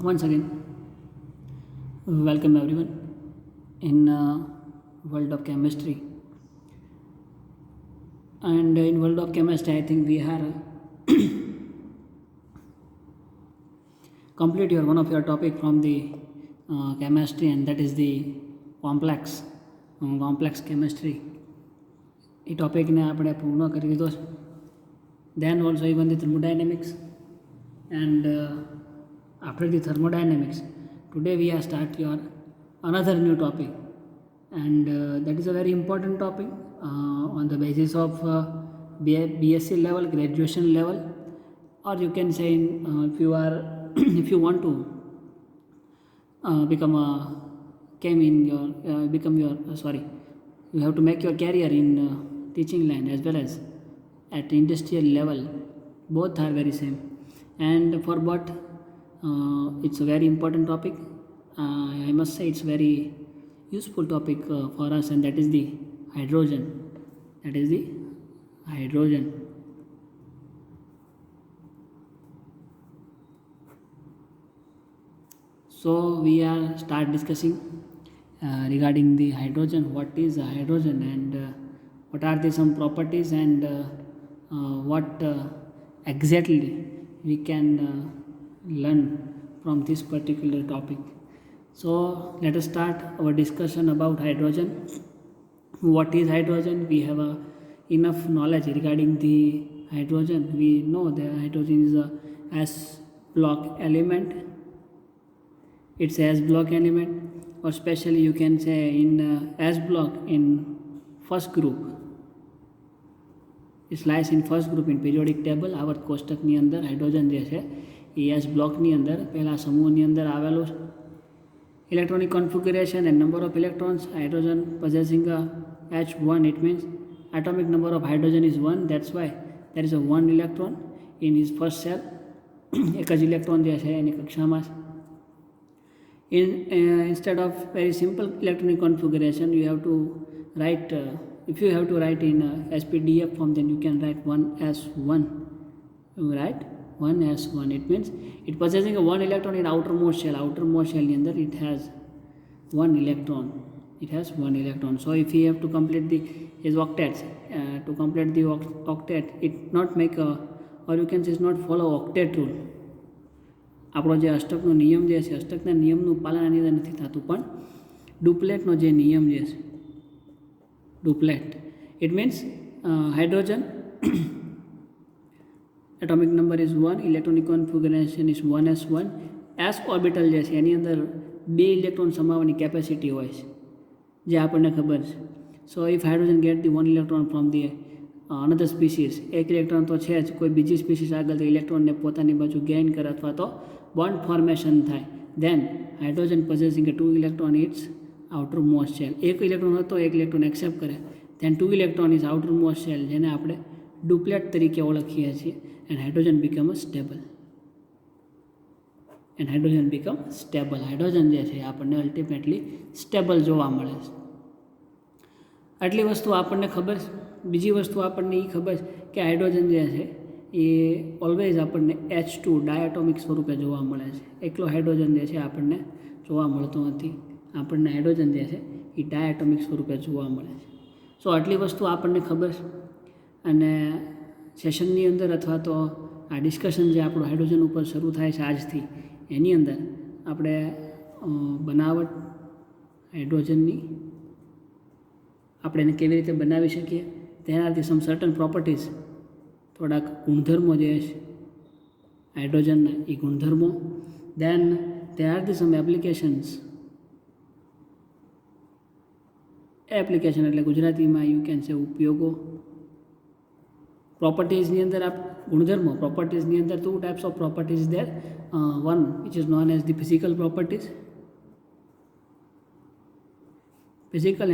Once again, welcome everyone in world of chemistry. And in world of chemistry, I think we are complete your one of your topic from the chemistry, and that is the complex complex chemistry. એ ટોપિકને આપણે પૂર્ણ કરી દીધો છે. Then also even the thermodynamics, and after the thermodynamics, today we are start your another new topic, and that is a very important topic on the basis of BSc level, graduation level, or you can say if you are if you want to become a came in your become your you have to make your career in teaching line as well as at industrial level. Both are very same, and for what it's a very important topic. I must say it's very useful topic for us, and that is the hydrogen. So we are start discussing regarding the hydrogen. What is hydrogen, and what are the some properties, and what exactly we can learn from this particular topic. So let us start our discussion about hydrogen. What is hydrogen? We have enough knowledge regarding the hydrogen. We know that hydrogen is a S block element. It's a S block element, or especially you can say in S block in first group. It lies in first group in periodic table. આવર્ત કોષ્ટકની અંદર hydrogen જે છે એ S બ્લોકની અંદર પહેલા સમૂહની અંદર આવેલું છે. Electronic configuration and number of electrons, hydrogen possessing a H1, it means atomic number of hydrogen is 1. That's why there is a 1 electron in his first cell. એક જ ઇલેક્ટ્રોન જે છે એની કક્ષામાં. Instead of very simple electronic configuration, you have to write if you have to write in SPDF form, then you can write 1s1. You write 1s1. It means it possessing a 1 electron in outermost shell. Outermost shell in there it has 1 electron. So if you have to complete the is octets, to complete the octet, it not make a, or you can say it's not follow octet rule. આપણો જે અષ્ટકનો નિયમ જે છે, અષ્ટકના નિયમનું પાલન આની અંદર નથી થતું, પણ ડુપ્લેટનો જે નિયમ જે છે, duplet, it means hydrogen atomic number is 1, electronic configuration is 1s1. S orbital જે છે એની અંદર 2 ઇલેક્ટ્રોન સમાવવાની કેપેસિટી હોય છે, જે આપણને ખબર છે. સો if hydrogen gate the 1 electron from the another species, એક ઇલેક્ટ્રોન તો છે જ, કોઈ બીજી સ્પીસીસ આગળ ઇલેક્ટ્રોનને પોતાની બાજુ ગેઇન કરે અથવા તો બોન્ડ ફોર્મેશન થાય, then hydrogen possessing a 2 electron its outermost shell. એક ઇલેક્ટ્રોન હતો, એક ઇલેક્ટ્રોન એક્સેપ્ટ કરે, then 2 electron is outermost shell, જેને આપણે ડુપ્લેટ તરીકે ઓળખીએ છીએ. And hydrogen become stable. Hydrogen જે છે આપણને અલ્ટિમેટલી સ્ટેબલ જોવા મળે છે. આટલી વસ્તુ આપણને ખબર છે. બીજી વસ્તુ આપણને એ ખબર છે કે હાઇડ્રોજન જે છે એ ઓલવેઝ આપણને H2 ડાયટોમિક સ્વરૂપે જોવા મળે છે. એકલો હાઇડ્રોજન જે છે આપણને જોવા મળતો નથી. આપણને હાઇડ્રોજન જે છે એ ડાયટોમિક સ્વરૂપે જોવા મળે છે. સો આટલી વસ્તુ આપણને ખબર છે. અને સેશનની અંદર અથવા તો આ ડિસ્કશન જે આપણું હાઇડ્રોજન ઉપર શરૂ થાય છે આજથી, એની અંદર આપણે બનાવટ હાઇડ્રોજનની આપણે એને કેવી રીતે બનાવી શકીએ, તેનાથી સમ સર્ટન પ્રોપર્ટીઝ, થોડાક ગુણધર્મો જે છે હાઇડ્રોજનના, એ ગુણધર્મો. દેન there are some applications. Application એટલે ગુજરાતીમાં યુ કેન સે ઉપયોગો. પ્રોપર્ટીઝની અંદર ગુણધર્મો, પ્રોપર્ટીઝની અંદર 2 types of properties there. One which is known as the physical properties,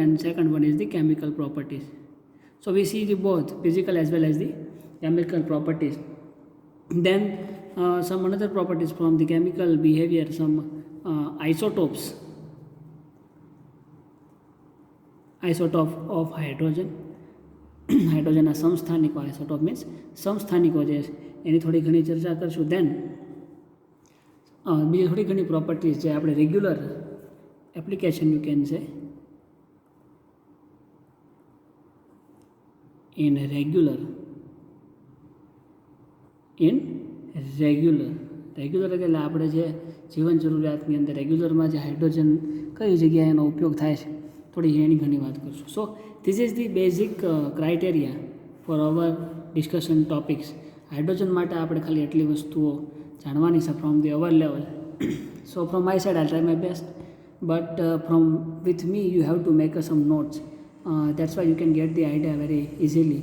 and second one is the chemical properties. So we see the both physical as well as the chemical properties. Then some another properties from the chemical behavior, some isotopes, isotope of hydrogen. હાઇડ્રોજનના સમસ્થાનિકો, isotope means સમસ્થાનિકો જે છે એની થોડી ઘણી ચર્ચા કરશું. દેન બીજી થોડી ઘણી પ્રોપર્ટીઝ જે આપણે રેગ્યુલર એપ્લિકેશન યુ કેન સે in regular એટલે આપણે જે જીવન જરૂરિયાતની અંદર રેગ્યુલરમાં જે હાઇડ્રોજન કઈ જગ્યાએ એનો ઉપયોગ થાય છે થોડી એની ઘણી વાત કરશું. So this is the basic criteria for our discussion topics. Hydrogen માટે આપણે ખાલી એટલી વસ્તુઓ જાણવાની છે from the our level. So from my side I try my best, but from with me you have to make some notes. That's why you can get the idea very easily.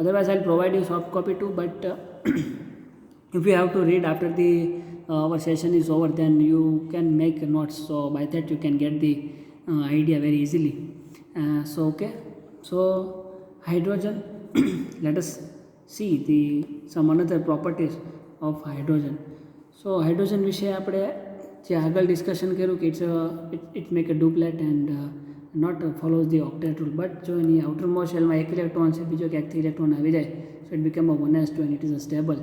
Otherwise I'll provide you soft copy too, but if you have to read after the our session is over, then you can make notes, so by that you can get the idea very easily. So hydrogen let us see some another properties of hydrogen. So hydrogen વિશે આપણે જે આગળ discussion કર્યું કે it make a duplet and not follows the octet rule, but જો એની આઉટરમોસ્ટ શેલમાં એક electron છે, બીજો ક્યાંકથી ઇલેક્ટ્રોન આવી જાય, so it become a 1s2 and it is a stable.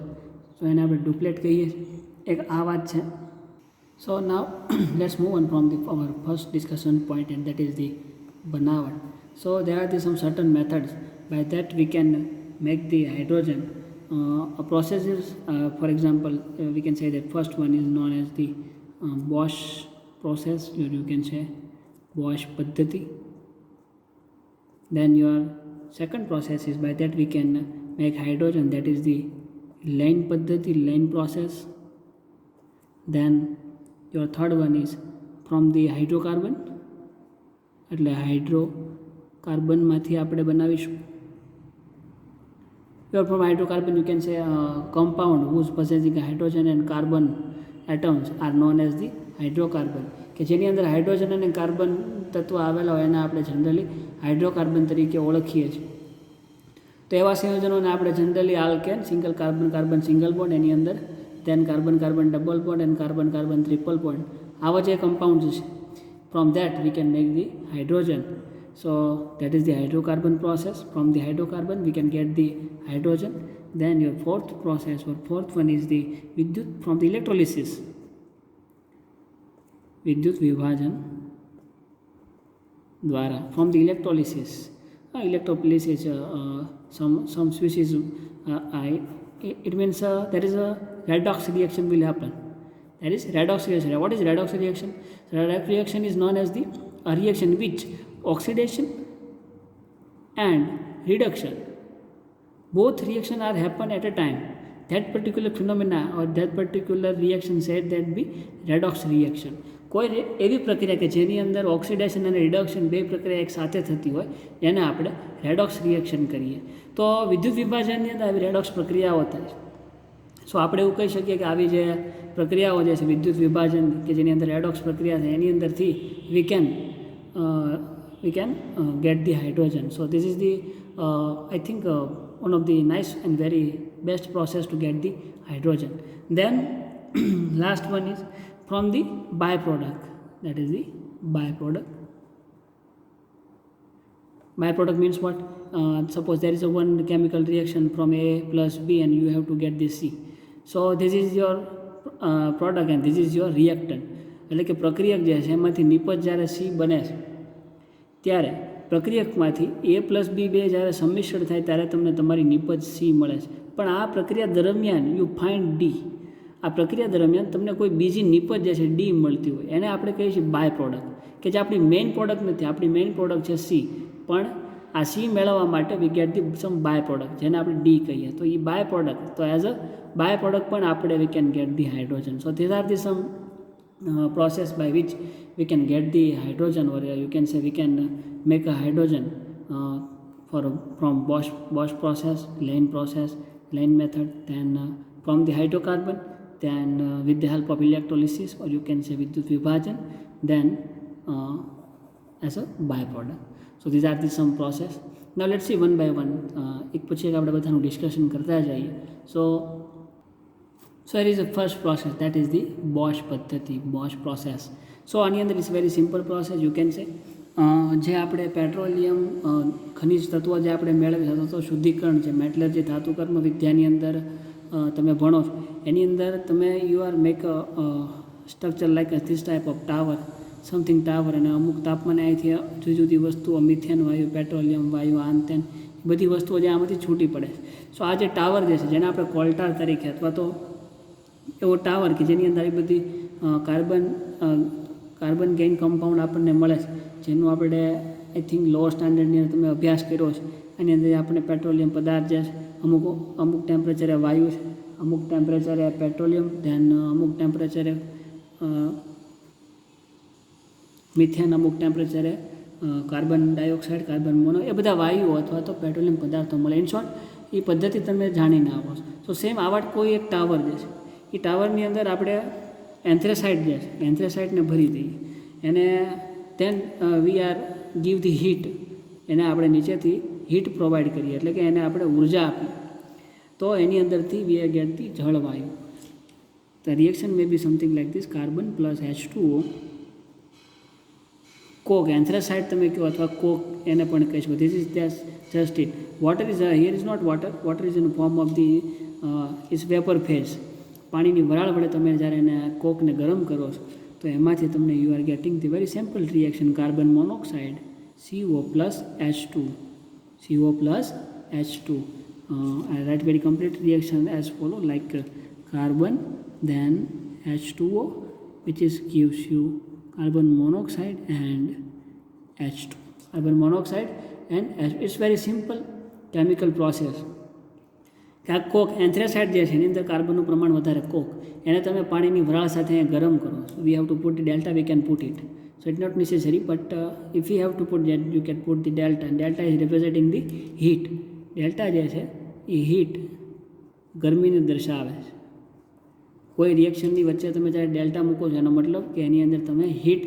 So એને આપણે ડુપ્લેટ કહીએ, એક આ વાત છે. So now let's move on from the our first discussion point, and that is the બનાવટ. So there are some certain methods by that we can make the hydrogen. A process is for example we can say that first one is known as the Bosch process, or you can say Bosch paddhati. Then your second process is by that we can make hydrogen, that is the Lane paddhati, Lane process. Then your third one is from the hydrocarbon, એટલે હાઇડ્રોકાર્બનમાંથી આપણે બનાવીશું. From hydrocarbon you can say compound whose possessing hydrogen and carbon atoms are known as the hydrocarbon. કે જેની અંદર hydrogen અને carbon તત્વ આવેલા હોય એને આપણે જનરલી હાઇડ્રોકાર્બન તરીકે ઓળખીએ છીએ. તો એવા સંયોજનોને આપણે generally alkane, single carbon carbon single bond, એની અંદર then carbon carbon double bond and carbon carbon triple bond, આવા જે કમ્પાઉન્ડ્સ છે, from that we can make the hydrogen. So that is the hydrocarbon process. From the hydrocarbon we can get the hydrogen. Then your fourth process or fourth one is the vidyut from the electrolysis. विद्युत विभाजन द्वारा from the electrolysis. Electrolysis some species it means there is a redox reaction will happen. That is redox reaction. What is redox reaction? Redox reaction is known as the reaction which oxidation and reduction, both reaction are happen at a time. That particular phenomena or that particular reaction said that be redox reaction. કોઈ એવી પ્રક્રિયા કે જેની અંદર oxidation અને reduction બે પ્રક્રિયા એક સાથે થતી હોય એને આપણે રેડોક્સ રિએક્શન કહીએ. તો વિદ્યુત વિભાજનની અંદર આવી રેડોક્સ પ્રક્રિયાઓ થાય. સો આપણે એવું કહી શકીએ કે આવી જે પ્રક્રિયાઓ જે છે વિદ્યુત વિભાજન કે જેની અંદર રેડોક્સ પ્રક્રિયા છે એની અંદરથી we can get the hydrogen. So this is the I think one of the nice and very best process to get the hydrogen. Then last one is from the byproduct, that is the byproduct. Byproduct means what? Suppose there is a one chemical reaction from A plus B and you have to get this C. So this is your product and this is your reactant. એટલે કે પ્રક્રિયક જે છે એમાંથી નિપજ જ્યારે C બને છે ત્યારે પ્રક્રિયકમાંથી A+B બે જ્યારે સંમિશ્રણ થાય ત્યારે તમને તમારી નિપજ C મળે છે. પણ આ પ્રક્રિયા દરમિયાન યુ ફાઇન્ડ D. આ પ્રક્રિયા દરમિયાન તમને કોઈ બીજી નિપજ જે છે ડી મળતી હોય એને આપણે કહીએ છીએ બાય પ્રોડક્ટ, કે જે આપણી મેઇન પ્રોડક્ટ નથી. આપણી મેઇન પ્રોડક્ટ છે સી, પણ આ સી મેળવવા માટે we get the some by product જેને આપણે ડી કહીએ. તો એ બાય પ્રોડક્ટ, તો એઝ અ બાય પ્રોડક્ટ પણ આપણે we can get the hydrogen. So these are the some process by which we can get the hydrogen, or you can say we can make a hydrogen from Bosch process, Lane method, then from the hydrocarbon, then with the help of electrolysis, or you can say vidyut vibhajan, then as a byproduct. So these are the some process. Now let's see one by one. એક પછી એક આપણે બધાનું discussion કરતા જઈએ. So here is the first process, that is the Bosch paddhati, Bosch process. So આની અંદર is very simple process, you can say. જે આપણે પેટ્રોલિયમ ખનિજ તત્વો જે આપણે મેળવી તો શુદ્ધિકરણ છે, મેટલર્જી ધાતુકર્મ વિદ્યાની અંદર તમે ભણો છો એની અંદર તમે you are make structure like this type of tower, something tower, અને અમુક તાપમાને અહીંથી જુદી જુદી વસ્તુઓ, મિથેન વાયુ, પેટ્રોલિયમ વાયુ, આન તેન બધી વસ્તુઓ જે આમાંથી છૂટી પડે. સો આ જે ટાવર જે છે જેને આપણે કોલ્ટાર તરીકે અથવા તો એવો ટાવર કે જેની અંદર એ બધી કાર્બન ગેઇન કમ્પાઉન્ડ આપણને મળે છે, જેનું આપણે આઈ થિંક લોઅર સ્ટાન્ડર્ડની અંદર તમે અભ્યાસ કર્યો છે. એની અંદર આપણે પેટ્રોલિયમ પદાર્થ જે છે, અમુક ટેમ્પરેચરે વાયુ છે, અમુક ટેમ્પરેચરે પેટ્રોલિયમ, ધેન અમુક ટેમ્પરેચરે મિથેન, અમુક ટેમ્પરેચરે કાર્બન ડાયોક્સાઇડ, કાર્બન મોનો, એ બધા વાયુઓ અથવા તો પેટ્રોલિયમ પદાર્થો મળે. ઇન શોર્ટ એ પદ્ધતિ તમે જાણીને આવો છો. સો સેમ આવા કોઈ એક ટાવર જે છે, એ ટાવરની અંદર આપણે એન્થ્રેસાઇડ જે છે, એન્થ્રેસાઇડને ભરી દઈએ, એને then we are give the heat, એને આપણે નીચેથી હીટ પ્રોવાઈડ કરીએ, એટલે કે એને આપણે ઉર્જા આપીએ, તો એની અંદરથી વી આર ગેટ ધી જળવાયુ. The reaction may be something like this, carbon plus H2O, coke, anthracite તમે કહો અથવા કોક એને પણ કહી શકો. This is just it. Water is here is not water, water is in form of the is vapour phase. પાણીની વરાળ વડે તમે જ્યારે એને કોકને ગરમ કરો છો તો એમાંથી તમને you are getting the very simple reaction, carbon monoxide CO plus H2, CO plus H2. I write very complete reaction as follow, like carbon then H2O, which is gives you carbon monoxide and H2. Carbon monoxide and it's very simple chemical process. કે આ કોક એન્થ્રેસાઇડ જે છે એની અંદર કાર્બનનું પ્રમાણ વધારે, કોક એને તમે પાણીની વરાળ સાથે ગરમ કરો. So we have to put the delta, we can put it. So it not necessary, but if you have to put that you can put the delta, and delta is representing the heat. Delta જે છે એ heat, ગરમીને દર્શાવે છે. કોઈ રિએક્શનની વચ્ચે તમે જ્યારે delta મૂકો છો એનો મતલબ કે એની અંદર તમે હીટ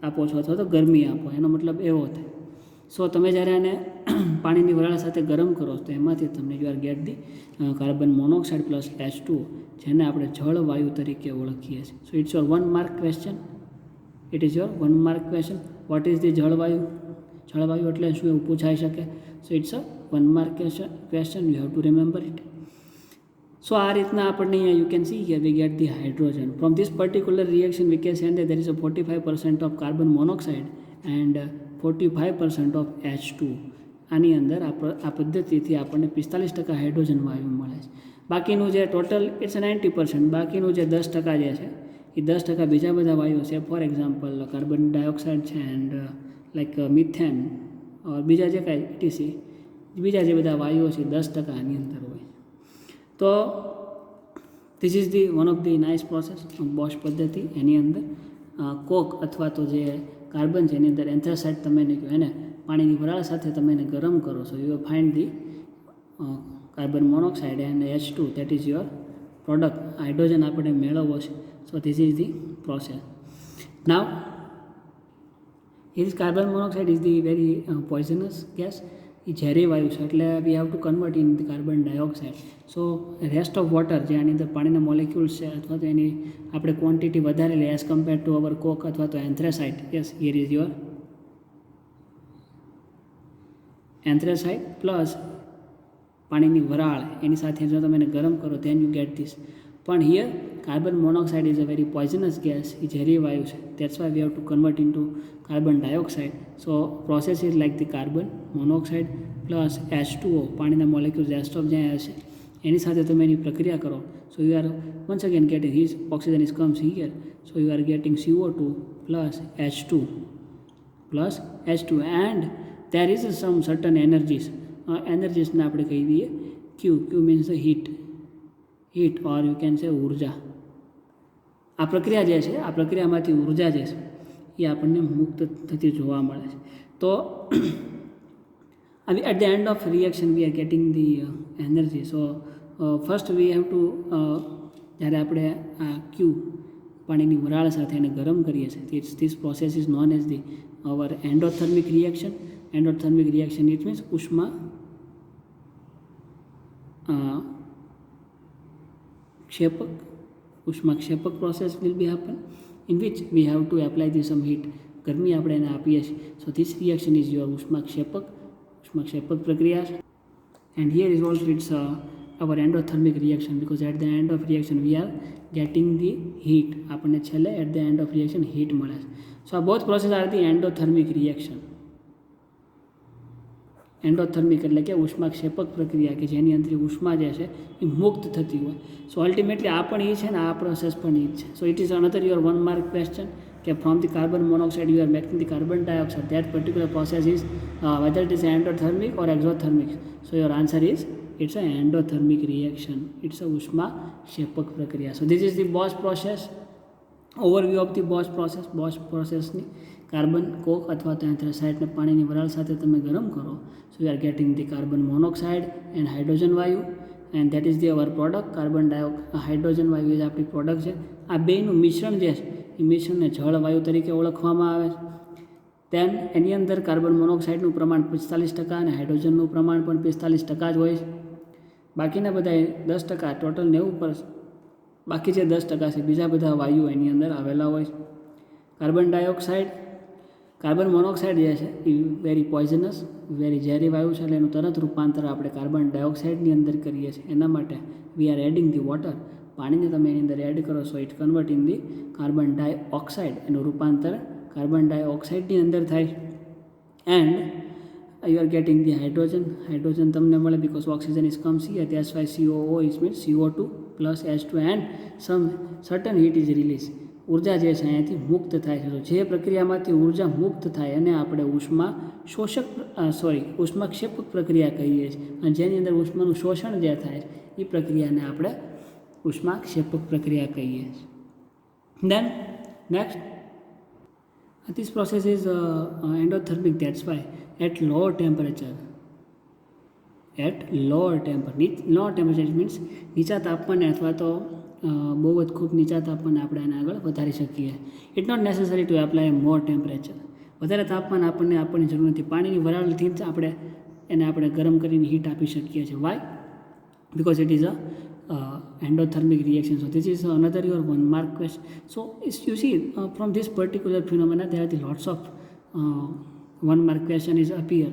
આપો છો અથવા તો ગરમી આપો, એનો મતલબ એવો થાય. સો તમે જ્યારે એને પાણીની વરાળ સાથે ગરમ કરો તો એમાંથી તમને you are get the carbon monoxide plus H2O, જેને આપણે જળવાયુ તરીકે ઓળખીએ છીએ. So it's your 1 mark question. It is your 1 mark question. What is the જળવાયુ? જળવાયુ એટલે શું એવું પૂછાઈ શકે. So it's a 1 mark question, you have to remember it. So આ રીતના આપણને અહીંયા you can see here we get the hydrogen. From this particular reaction we can say that there is a 45% of carbon monoxide and 45% of H2. આની અંદર આ પદ્ધતિથી આપણને 45% hydrogen વાયુ મળે છે. બાકીનું જે ટોટલ ઇટ્સ 90%, બાકીનું જે 10% જે છે એ 10% બીજા બધા વાયુઓ છે. ફોર એક્ઝામ્પલ કાર્બન ડાયોક્સાઇડ છે એન્ડ લાઈક મિથેન, બીજા જે કાંઈ ETC, બીજા જે બધા વાયુઓ છે 10% આની અંદર હોય. તો this is the one of the nice process, Bosch પદ્ધતિ. એની અંદર કોક અથવા તો જે કાર્બન છે એની અંદર એન્થ્રેસાઇડ તમે એને કહો, એને પાણીની વરાળ સાથે તમે એને ગરમ કરો છો, you find the carbon monoxide and H2, that is your product. Hydrogen આપણે મેળવવો છે. So this is the process. Now this carbon monoxide is the very poisonous gas. એ ઝેરી વાયુ છે, એટલે વી have to convert in the carbon dioxide. So rest of water જે આની અંદર પાણીના મોલેક્યુલ્સ છે અથવા તો એની આપણે ક્વોન્ટિટી વધારે લઈએ as compare to our coke અથવા તો anthracite. Yes, here is your anthracite plus પાણીની વરાળ, એની સાથે જો તમે એને ગરમ કરો ધેન યુ ગેટ ધીસ. પણ here carbon monoxide is a very poisonous gas. એ ઝેરી વાયુ છે, that's why we have to convert in to carbon dioxide. So process is like the carbon monoxide plus H2O, પાણીના molecules rest of જ્યાં હશે એની સાથે તમે એની પ્રક્રિયા કરો. So you are once again getting his oxygen is comes here. So you are getting CO2 plus H2 and there is some certain energies. એનર્જીસને આપણે કહી દઈએ Q means heat or you can say ઉર્જા. આ પ્રક્રિયા જે છે, આ પ્રક્રિયામાંથી ઉર્જા જે છે એ આપણને મુક્ત થતી જોવા મળે છે. તો at the end of reaction we are getting the energy. So first we have to, જ્યારે આપણે આ Q પાણીની વરાળ સાથે એને ગરમ કરીએ છીએ, this process is known as the our endothermic reaction. Endothermic reaction, it means ઉષ્માક્ષેપક process will be happen, in which we have to apply this some heat. ગરમી આપણે એને આપીએ છીએ. So this reaction is your ઉષ્માક્ષેપક પ્રક્રિયા. And here is also its our endothermic reaction, because at the end of reaction we are getting the heat. આપણને છેલ્લે at the end of reaction heat મળે છે. So both process are the endothermic reaction. Endothermic એટલે કે ઉષ્માક્ષેપક પ્રક્રિયા કે જેની અંદર ઉષ્મા જે છે એ મુક્ત થતી હોય. સો અલ્ટિમેટલી આ પણ એ છે ને, આ પ્રોસેસ પણ એ જ છે. So it is another your 1 mark question કે from the carbon monoxide you are making the carbon dioxide. That particular process is weather it is endothermic or exothermic. So your answer is it's a endothermic reaction. It's a ઉષ્માક્ષેપક પ્રક્રિયા. So this is the Bosch process. Overview of the Bosch process. Bosch processની કાર્બન coke અથવા તો એન્થ્રેસાઇટને પાણીની વરાળ સાથે તમે ગરમ કરો, so you are getting the carbon monoxide and hydrogen વાયુ, and that is the our product. Carbon hydrogen વાયુ એ જ આપણી પ્રોડક્ટ છે. આ બેનું મિશ્રણ જે છે એ મિશ્રણને જળવાયુ તરીકે ઓળખવામાં આવે છે. દેન એની અંદર કાર્બન મોનોક્સાઇડનું પ્રમાણ 45% અને હાઇડ્રોજનનું પ્રમાણ પણ 45% જ હોય છે. બાકીના બધા 10%, ટોટલ 90%, બાકી જે 10% છે બીજા બધા વાયુ એની અંદર આવેલા હોય છે. કાર્બન ડાયોક્સાઇડ, કાર્બન મોનોક્સાઇડ જે છે એ વેરી પોઈઝનસ, વેરી ઝેરી વાયુ છે, એટલે એનું તરત રૂપાંતર આપણે કાર્બન ડાયોક્સાઇડની અંદર કરીએ છીએ. એના માટે we are adding the water. પાણીને તમે એની અંદર એડ કરો, so it convert in the carbon dioxide. એનું રૂપાંતર કાર્બન ડાયોક્સાઇડની અંદર થાય. And you are getting the hydrogen. Hydrogen તમને મળે because oxygen is comes here, that's why COO is means CO2 plus H2 and sum certain heat is release. ઉર્જા જે છે અહીંયાથી મુક્ત થાય છે. તો જે પ્રક્રિયામાંથી ઉર્જા મુક્ત થાય અને આપણે ઉષ્માક્ષેપક પ્રક્રિયા કહીએ છીએ, અને જેની અંદર ઉષ્માનું શોષણ જે થાય એ પ્રક્રિયાને આપણે ઉષ્માક્ષેપક પ્રક્રિયા કહીએ છીએ. દેન next, this process is endothermic. That's why at lower temperature it means નીચા તાપમાને અથવા તો બહુ જ ખૂબ નીચા તાપમાને આપણે એને આગળ વધારી શકીએ. It not necessary to apply more temperature. વધારે તાપમાન આપણને આપવાની જરૂર નથી. પાણીની વરાળથી જ આપણે ગરમ કરીને હીટ આપી શકીએ છીએ. Y? because it is a endothermic reaction. So this is another your 1 mark question. So you see from this particular phenomena there are the lots of 1 mark question is appear.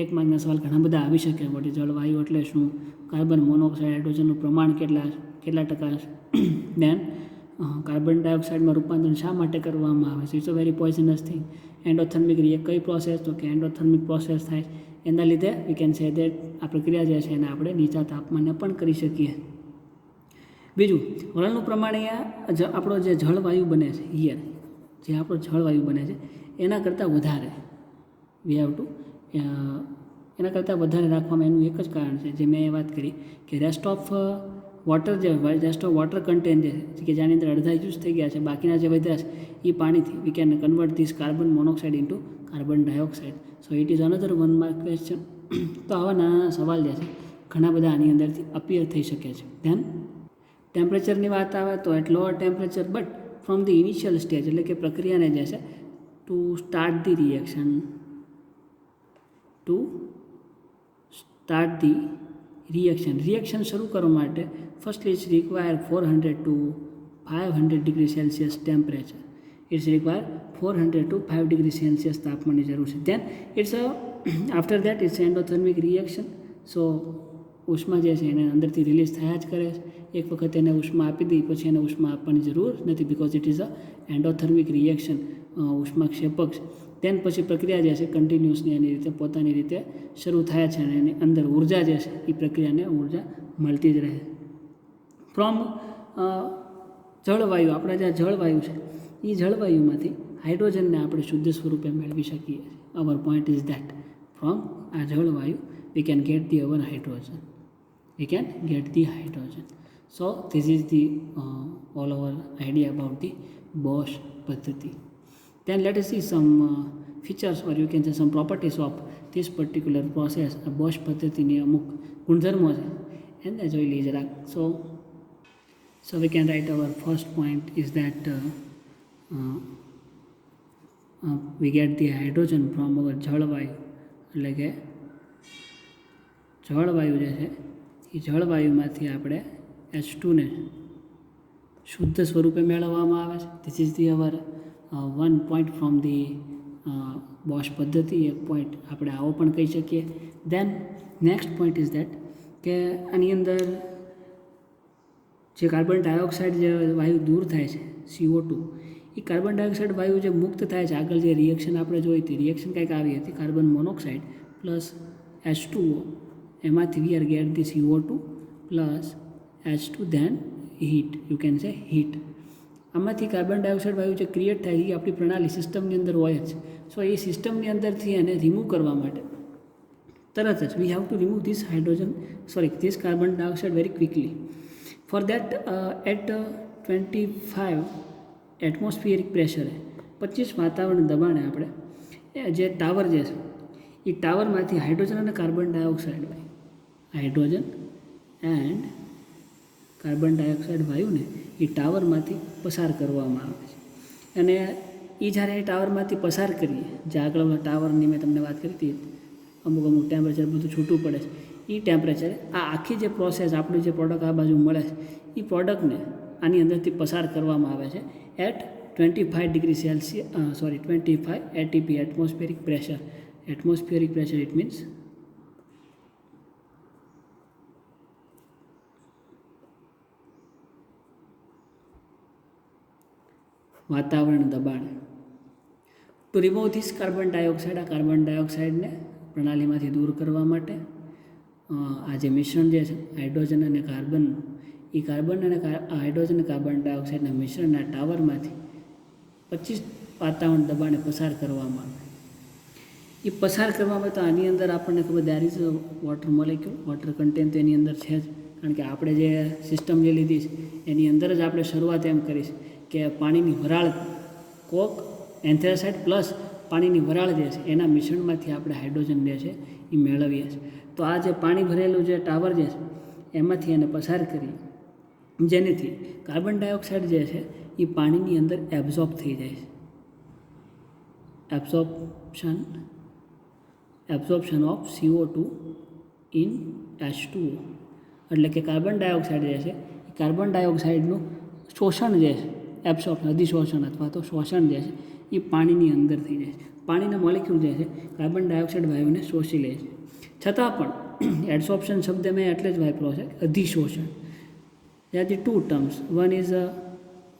1 માર્કના સવાલ ઘણા બધા આવી શકે. What is જળવાયુ એટલે શું, carbon monoxide હાઇડ્રોજનનું પ્રમાણ કેટલા ટકા છે, દેન કાર્બન ડાયોક્સાઇડમાં રૂપાંતર શા માટે કરવામાં આવે છે, it's a very poisonous thing. Endothermic કઈ પ્રોસેસ, તો કે એન્ડોથર્મિક પ્રોસેસ થાય. એના લીધે વી કેન સે દેટ આ પ્રક્રિયા જે છે એને આપણે નીચા તાપમાને પણ કરી શકીએ. બીજું, વરાળનું પ્રમાણ અહીંયા આપણો જે જળવાયુ બને છે હિયર, જે આપણો જળવાયુ બને છે એના કરતાં વધારે વી હેવ ટુ એના કરતાં વધારે રાખવામાં એનું એક જ કારણ છે, જે મેં એ વાત કરી કે રેસ્ટ ઓફ વોટર કન્ટેન્ટ જે છે કે જેની અંદર અડધા યુઝ થઈ ગયા છે, બાકીના જે વધ્યા છે એ પાણીથી we can convert this carbon monoxide into carbon dioxide. So it is another 1 mark question. તો આવા નાના સવાલ જે છે ઘણા બધા આની અંદરથી અપિયર થઈ શકે છે. ધેન ટેમ્પરેચરની વાત આવે તો at lower temperature but from the initial stage, એટલે કે પ્રક્રિયાને જે છે ટુ સ્ટાર્ટ ધી રિએક્શન શરૂ કરવા માટે firstly its require 400 to 500 degree Celsius temperature. It's require 400 to 5 degree Celsius તાપમાનની જરૂર છે. Then it's after that it's endothermic reaction. So ઉષ્મા જે છે એને અંદરથી રિલીઝ થયા જ કરે છે. એક વખત એને ઉષ્મા આપી દઈ પછી એને ઉષ્મા આપવાની જરૂર નથી, because it is a endothermic reaction, ઉષ્માક્ષેપક. તેન પછી પ્રક્રિયા જે છે કન્ટિન્યુઅસલી એની રીતે પોતાની રીતે શરૂ થાય છે અને એની અંદર ઉર્જા જે છે એ પ્રક્રિયાને ઉર્જા મળતી જ રહે. ફ્રોમ જળવાયુ, આપણા જે જળવાયુ છે એ જળવાયુમાંથી હાઇડ્રોજનને આપણે શુદ્ધ સ્વરૂપે મેળવી શકીએ. અવર પોઈન્ટ ઇઝ ધેટ ફ્રોમ આ જળવાયુ we can get the hydrogen. So this is the all our idea about the Bosch પદ્ધતિ. Then let us see some features or you can say some properties of this particular process. આ Bosch પદ્ધતિની અમુક ગુણધર્મો છે એને જોઈ લઈએ જરાક. So we can write our first point is that we get the hydrogen from our જળવાયુ, એટલે કે જળવાયુ જે છે એ જળવાયુમાંથી આપણે H2 ને શુદ્ધ સ્વરૂપે મેળવવામાં આવે છે. This is the our 1 point from the Bosch પદ્ધતિ. એક પોઈન્ટ આપણે આવો પણ કહી શકીએ. Then next point is that કે આની અંદર જે કાર્બન ડાયોક્સાઇડ જે વાયુ દૂર થાય છે CO2 એ કાર્બન ડાયોક્સાઇડ વાયુ જે મુક્ત થાય છે, આગળ જે રિએક્શન આપણે જોઈ હતી, રિએક્શન કંઈક આવી હતી, કાર્બન મોનોક્સાઇડ પ્લસ H2O, એમાંથી we are get the CO2 plus H2 then heat, you can say heat. આમાંથી કાર્બન ડાયોક્સાઇડ વાયુ જે ક્રિએટ થાય એ આપણી પ્રણાલી સિસ્ટમની અંદર હોય જ. સો એ સિસ્ટમની અંદરથી એને રિમૂવ કરવા માટે તરત જ we have to remove this carbon dioxide very quickly. For that at 25 atmospheric પ્રેશરે, 25 વાતાવરણ દબાણે આપણે જે ટાવર જે છે એ ટાવરમાંથી હાઇડ્રોજન અને કાર્બન ડાયોક્સાઇડ વાયુને એ ટાવરમાંથી પસાર કરવામાં આવે છે. અને એ જ્યારે એ ટાવરમાંથી પસાર કરીએ, જે આગળ ટાવરની મેં તમને વાત કરી હતી, અમુક ટેમ્પરેચર બધું છૂટું પડે છે, એ ટેમ્પરેચરે આ આખી જે પ્રોસેસ આપણી જે પ્રોડક્ટ આ બાજુ મળે છે એ પ્રોડક્ટને આની અંદરથી પસાર કરવામાં આવે છે at 25 degree Celsius 25 ATP atmospheric pressure. Atmospheric pressure it means વાતાવરણ દબાણ. To remove this carbon dioxide, આ કાર્બન ડાયોક્સાઇડને પ્રણાલીમાંથી દૂર કરવા માટે આ જે મિશ્રણ જે છે હાઇડ્રોજન અને કાર્બનનું, એ કાર્બન અને હાઇડ્રોજન અને કાર્બન ડાયોક્સાઇડના મિશ્રણના ટાવરમાંથી 25 વાતાવરણ દબાણે પસાર કરવામાં આવે. એ પસાર કરવામાં તો આની અંદર આપણને ખબર there is water molecule, water content તો એની અંદર છે જ, કારણ કે આપણે જે સિસ્ટમ જે લીધી છે એની અંદર જ આપણે શરૂઆત એમ કરીશ કે પાણીની વરાળ, કોક એન્થેરાસાઇડ પ્લસ પાણીની વરાળ જે છે એના મિશ્રણમાંથી આપણે હાઇડ્રોજન જે છે એ મેળવીએ છીએ. તો આ જે પાણી ભરેલું જે ટાવર જે છે એમાંથી એને પસાર કરીએ, જેનેથી કાર્બન ડાયોક્સાઇડ જે છે એ પાણીની અંદર એબ્ઝોર્બ થઈ જાય છે. Absorption of CO2 in H2O, એટલે કે કાર્બન ડાયોક્સાઇડ જે છે એ કાર્બન ડાયોક્સાઇડનું શોષણ જે છે, એબ્સોર્પ્શન, અધિશોષણ અથવા તો શોષણ જે છે એ પાણીની અંદર થઈ જાય છે. પાણીના મોલેક્યુલ જે છે કાર્બન ડાયોક્સાઇડ વાયુને શોષી લે છે. છતાં પણ એડસોર્પ્શન શબ્દ મેં એટલે જ વાપર્યો છે, અધિશોષણ. ત્યાંથી 2 ટર્મ્સ, વન ઇઝ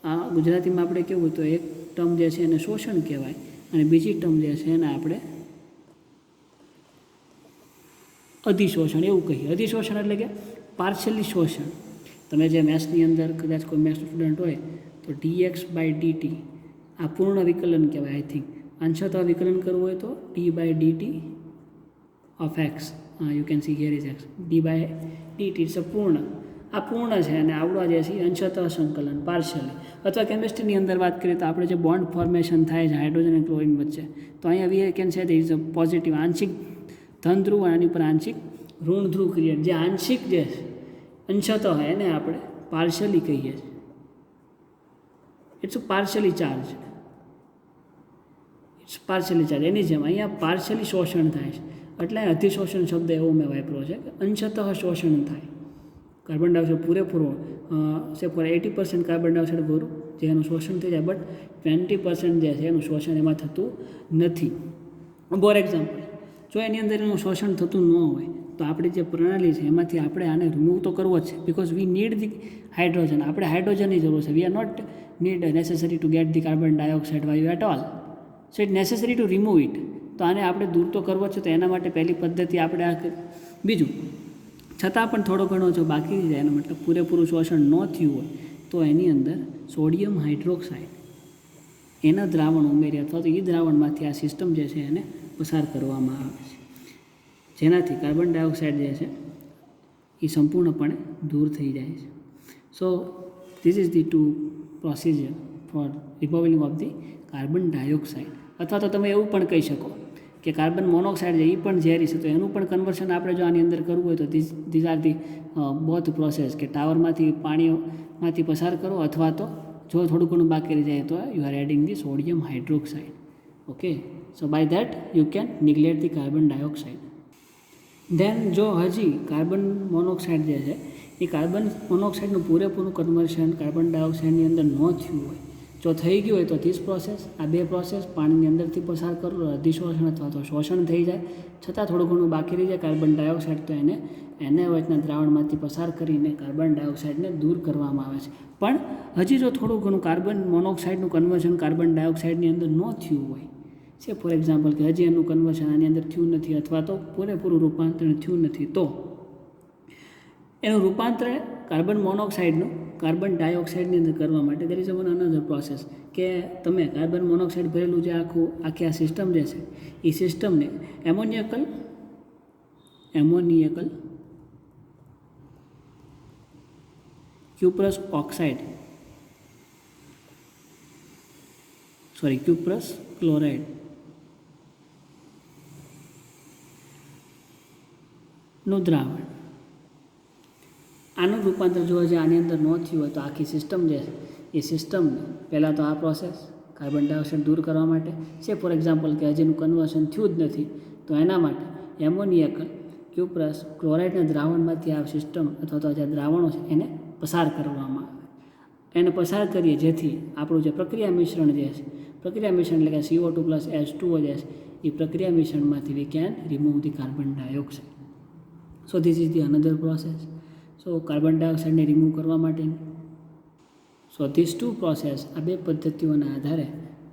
આ ગુજરાતીમાં આપણે કેવું તો એક ટર્મ જે છે એને શોષણ કહેવાય અને બીજી ટર્મ જે છે એને આપણે અધિશોષણ એવું કહીએ. અધિશોષણ એટલે કે પાર્શિયલી શોષણ. તમે જે મેથ્સની અંદર કદાચ કોઈ મેથ્સ સ્ટુડન્ટ હોય તો dx/dt આ પૂર્ણ વિકલન કહેવાય. આઈ થિંક અંશતઃ વિકલન કરવું હોય તો d/dt of x, you can see here is x, d/dt it's a પૂર્ણ. આ પૂર્ણ છે અને આવડવા જે છે અંશતઃ સંકલન, પાર્શિયલી. અથવા કેમિસ્ટ્રીની અંદર વાત કરીએ તો આપણે જે બોન્ડ ફોર્મેશન થાય છે હાઇડ્રોજન અને ક્લોરિન વચ્ચે, તો અહીંયા we can say is a positive, આંશિક ધન ધ્રુવ અને આની ઉપર આંશિક ઋણ ધ્રુવ ક્રિએટ. જે આંશિક જે છે અંશતઃ એને આપણે પાર્શિયલી કહીએ છીએ. ઇટ્સ પાર્શિયલી ચાર્જ, એની જેમ અહીંયા પાર્શિયલી શોષણ થાય છે એટલે અધિશોષણ શબ્દ એવો મેં વાપર્યો છે કે અંશતઃ શોષણ થાય. કાર્બન ડાયોક્સાઇડ પૂરેપૂરો સે ફોર 80% કાર્બન ડાયોક્સાઇડ પૂરું જે એનું શોષણ થઈ જાય, બટ 20% જે છે એનું શોષણ એમાં થતું નથી. ફોર એક્ઝામ્પલ, જો એની અંદર એનું શોષણ થતું ન હોય તો આપણી જે પ્રણાલી છે એમાંથી આપણે આને રિમૂવ તો કરવો જ છે, because we need the hydrogen. આપણે હાઇડ્રોજનની જરૂર છે. We are not need necessary to get the carbon dioxide વાયુ at all. So it necessary to remove it. તો આને આપણે દૂર તો કરવો છે, તો એના માટે પહેલી પદ્ધતિ આપણે આ કરી. બીજું, છતાં પણ થોડો ઘણો જો બાકી રહી જાય, એનો મતલબ પૂરેપૂરું શોષણ ન થયું હોય તો એની અંદર સોડિયમ હાઇડ્રોક્સાઇડ એના દ્રાવણ ઉમેરી અથવા તો એ દ્રાવણમાંથી આ સિસ્ટમ જે છે એને પસાર કરવામાં આવે છે, જેનાથી કાર્બન ડાયોક્સાઇડ જે છે એ સંપૂર્ણપણે દૂર થઈ જાય છે. So this is the 2 procedure for removing of the carbon dioxide. અથવા તો તમે એવું પણ કહી શકો કે કાર્બન મોનોક્સાઇડ છે એ પણ ઝેરી છે, તો એનું પણ કન્વર્શન આપણે જો આની અંદર કરવું હોય તો this are the both process, કે ટાવરમાંથી પાણીમાંથી પસાર કરો અથવા તો જો થોડું ઘણું બાકી રહી જાય તો you are adding the sodium hydroxide. Okay, so by that you can neglect the carbon dioxide. Then જો હજી કાર્બન મોનોક્સાઇડ જે છે એ કાર્બન મોનોક્સાઇડનું પૂરેપૂરું કન્વર્શન કાર્બન ડાયોક્સાઇડની અંદર ન થયું હોય, જો થઈ ગયું હોય તો ધીસ પ્રોસેસ, આ 2 પ્રોસેસ પાણીની અંદરથી પસાર કરો, અધિશોષણ અથવા તો શોષણ થઈ જાય, છતાં થોડું ઘણું બાકી રહી જાય કાર્બન ડાયોક્સાઇડ, તો એને NaOHના દ્રાવણમાંથી પસાર કરીને કાર્બન ડાયોક્સાઇડને દૂર કરવામાં આવે છે. પણ હજી જો થોડું ઘણું કાર્બન મોનોક્સાઇડનું કન્વર્ઝન કાર્બન ડાયોક્સાઇડની અંદર ન થયું હોય છે, ફોર એક્ઝામ્પલ કે હજી એનું કન્વર્ઝન આની અંદર થયું નથી અથવા તો પૂરેપૂરું રૂપાંતરણ થયું નથી, તો એનું રૂપાંતર કાર્બન મોનોક્સાઇડનું કાર્બન ડાયોક્સાઇડની અંદર કરવા માટે there is one another process કે તમે કાર્બન મોનોક્સાઇડ ભરેલું જે આખી આ સિસ્ટમ જે છે એ સિસ્ટમને એમોનિયકલ ક્યુપ્રસ ક્લોરાઇડ નું દ્રાવણ, આનું રૂપાંતર જો હજી આની અંદર ન થયું હોય તો આખી સિસ્ટમ જે છે એ સિસ્ટમને પહેલાં તો આ પ્રોસેસ કાર્બન ડાયોક્સાઇડ દૂર કરવા માટે છે, ફોર એક્ઝામ્પલ કે હજીનું કન્વર્ઝન થયું જ નથી તો એના માટે એમોનિયકલ ક્યુપ્રસ ક્લોરાઇડના દ્રાવણમાંથી આ સિસ્ટમ અથવા તો જે દ્રાવણો છે એને પસાર કરવામાં આવે. એને પસાર કરીએ જેથી આપણું જે પ્રક્રિયા મિશ્રણ જે છે, પ્રક્રિયા મિશ્રણ એટલે કે CO2 + H2O જે છે એ પ્રક્રિયા મિશ્રણમાંથી we can remove the carbon dioxide. So this is the another process. So carbon ડાયોક્સાઇડને રિમૂવ કરવા માટેની સો ધીસ ટુ પ્રોસેસ, આ બે પદ્ધતિઓના આધારે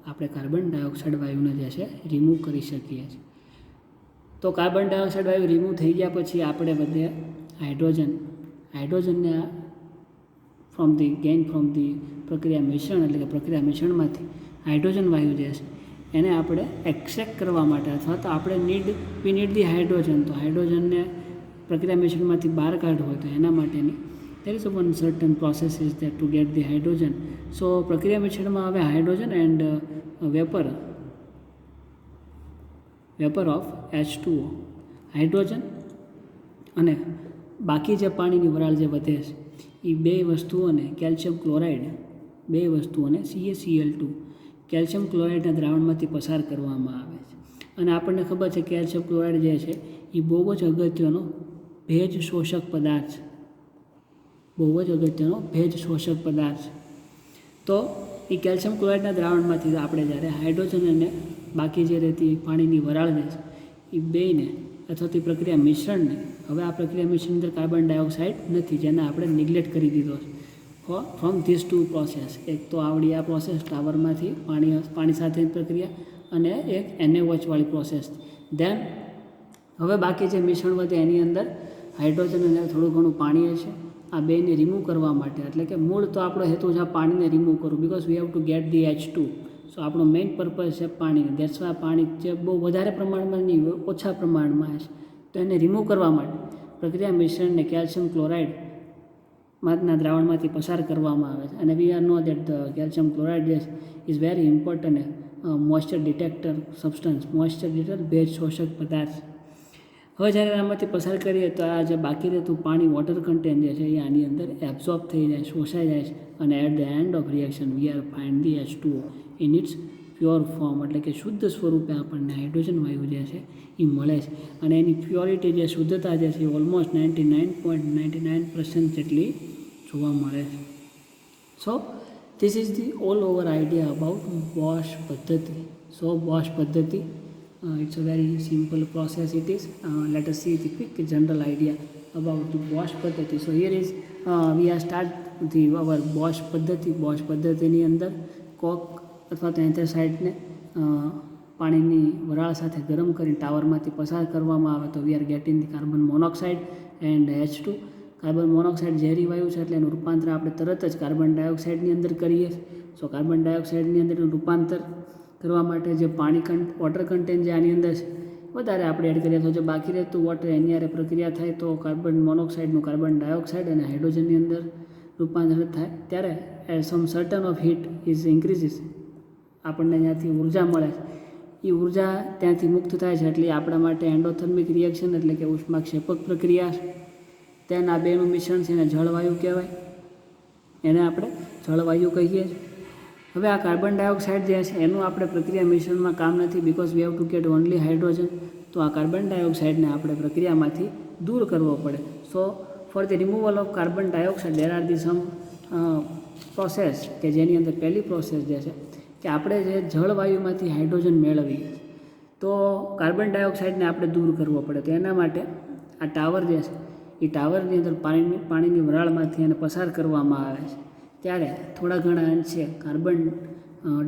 આપણે કાર્બન ડાયોક્સાઇડ વાયુને જે છે રિમૂવ કરી શકીએ છીએ. તો કાર્બન ડાયોક્સાઇડ વાયુ રિમૂવ થઈ ગયા પછી આપણે બધે હાઇડ્રોજનને ફ્રોમ ધી પ્રક્રિયા મિશ્રણ એટલે કે પ્રક્રિયા મિશ્રણમાંથી હાઇડ્રોજન વાયુ જે છે એને આપણે એક્સટ્રેક્ટ કરવા માટે અથવા તો આપણે વી નીડ ધી હાઇડ્રોજન, તો હાઇડ્રોજનને પ્રક્રિયા મિશ્રણમાંથી બહાર કાઢવું હોય તો એના માટેની there is one certain process is that to get the hydrogen. So પ્રક્રિયા મિશ્રણમાં હવે hydrogen and vapour of H2O, hydrogen અને બાકી જે પાણીની વરાળ જે વધે છે એ બે વસ્તુઓને કેલ્શિયમ ક્લોરાઇડ, બે વસ્તુઓને CaCl2 કેલ્શિયમ ક્લોરાઇડના દ્રાવણમાંથી પસાર કરવામાં આવે છે. અને આપણને ખબર છે કેલ્શિયમ ક્લોરાઇડ જે છે એ બહુ જ અગત્યનો ભેજ શોષક પદાર્થ છે. તો એ કેલ્શિયમ ક્લોરાઇડના દ્રાવણમાંથી આપણે જ્યારે હાઇડ્રોજન અને બાકી જે રહેતી પાણીની વરાળ જે છે એ બેને અથવા તે પ્રક્રિયા મિશ્રણને, હવે આ પ્રક્રિયા મિશ્રણ અંદર કાર્બન ડાયોક્સાઇડ નથી જેને આપણે નિગ્લેક્ટ કરી દીધો છે ફ્રોમ ધીસ ટુ પ્રોસેસ. એક તો આવડી આ પ્રોસેસ ટાવરમાંથી પાણી સાથેની પ્રક્રિયા અને એક NaOH વાળી પ્રોસેસ. ધેન હવે બાકી જે મિશ્રણ વધે એની અંદર હાઇડ્રોજન અને થોડું ઘણું પાણી હશે. આ બેને રિમૂવ કરવા માટે, એટલે કે મૂળ તો આપણો હેતુ છે પાણીને રિમૂવ કરવું, because we have to get the H2. સો આપણો મેઇન પર્પઝ છે પાણીની. દેટ્સ વાય પાણી જે બહુ વધારે પ્રમાણમાં નહીં, ઓછા પ્રમાણમાં હશે તો એને રિમૂવ કરવા માટે પ્રક્રિયા મિશ્રણને કેલ્શિયમ ક્લોરાઇડના દ્રાવણમાંથી પસાર કરવામાં આવે છે. અને we are know that the calcium chloride is very important moisture detector substance, moisture detector ભેજ શોષક પદાર્થ. હવે જ્યારે આમાંથી પસાર કરીએ તો આ જે બાકી રહેતું પાણી વોટર કન્ટેન્ટ જે છે એ આની અંદર એબ્ઝોર્બ થઈ જાય, શોષાઈ જાય છે અને at the end of reaction we are find the H2O in its pure form, એટલે કે શુદ્ધ સ્વરૂપે આપણને હાઇડ્રોજન વાયુ જે છે એ મળે છે. અને એની પ્યોરિટી જે શુદ્ધતા જે છે એ ઓલમોસ્ટ 99.99% જેટલી જોવા મળે છે. So this is the all over idea about Bosch પદ્ધતિ. સો બોશ પદ્ધતિ, it's a very simple process it is. Let us see the quick general idea about the Bosch પદ્ધતિ. So here is we are start our Bosch પદ્ધતિ. Bosch પદ્ધતિની અંદર કોક અથવા તો એન્થ્રેસાઇડને પાણીની વરાળ સાથે ગરમ કરી ટાવરમાંથી પસાર કરવામાં આવે તો વી are getting the carbon monoxide and H2. Carbon monoxide ઝેરી વાયુ છે એટલે એનું રૂપાંતર આપણે તરત જ કાર્બન ડાયોક્સાઇડની અંદર કરીએ. સો કાર્બન ડાયોક્સાઇડની અંદર રૂપાંતર કરવા માટે જે વોટર કન્ટેન્ટ જે આની અંદર છે વધારે આપણે એડ કરીએ તો જે બાકી રહેતું વોટર એની હારે પ્રક્રિયા થાય તો કાર્બન મોનોક્સાઇડનું કાર્બન ડાયોક્સાઇડ અને હાઇડ્રોજનની અંદર રૂપાંતર થાય ત્યારે some certain of heat is increases, આપણને ત્યાંથી ઉર્જા મળે છે. એ ઉર્જા ત્યાંથી મુક્ત થાય છે એટલે આપણા માટે એન્ડોથર્મિક રિએક્શન એટલે કે ઉષ્માક્ષેપક પ્રક્રિયા છે. તેન આ બેનું મિશ્રણ છે એને જળવાયુ કહેવાય, એને આપણે જળવાયુ કહીએ છીએ. હવે આ કાર્બન ડાયોક્સાઇડ જે છે એનું આપણે પ્રક્રિયા મિશ્રણમાં કામ નથી, because we have to get only hydrogen. તો આ કાર્બન ડાયોક્સાઇડને આપણે પ્રક્રિયામાંથી દૂર કરવો પડે. So for the removal of carbon dioxide there are the some process કે જેની અંદર પહેલી પ્રોસેસ જે છે કે આપણે જે જળવાયુમાંથી હાઇડ્રોજન મેળવીએ તો કાર્બન ડાયોક્સાઇડને આપણે દૂર કરવો પડે. તો એના માટે આ ટાવર જે છે એ ટાવરની અંદર પાણીની વરાળમાંથી એને પસાર કરવામાં આવે છે ત્યારે થોડા ઘણા અંશે કાર્બન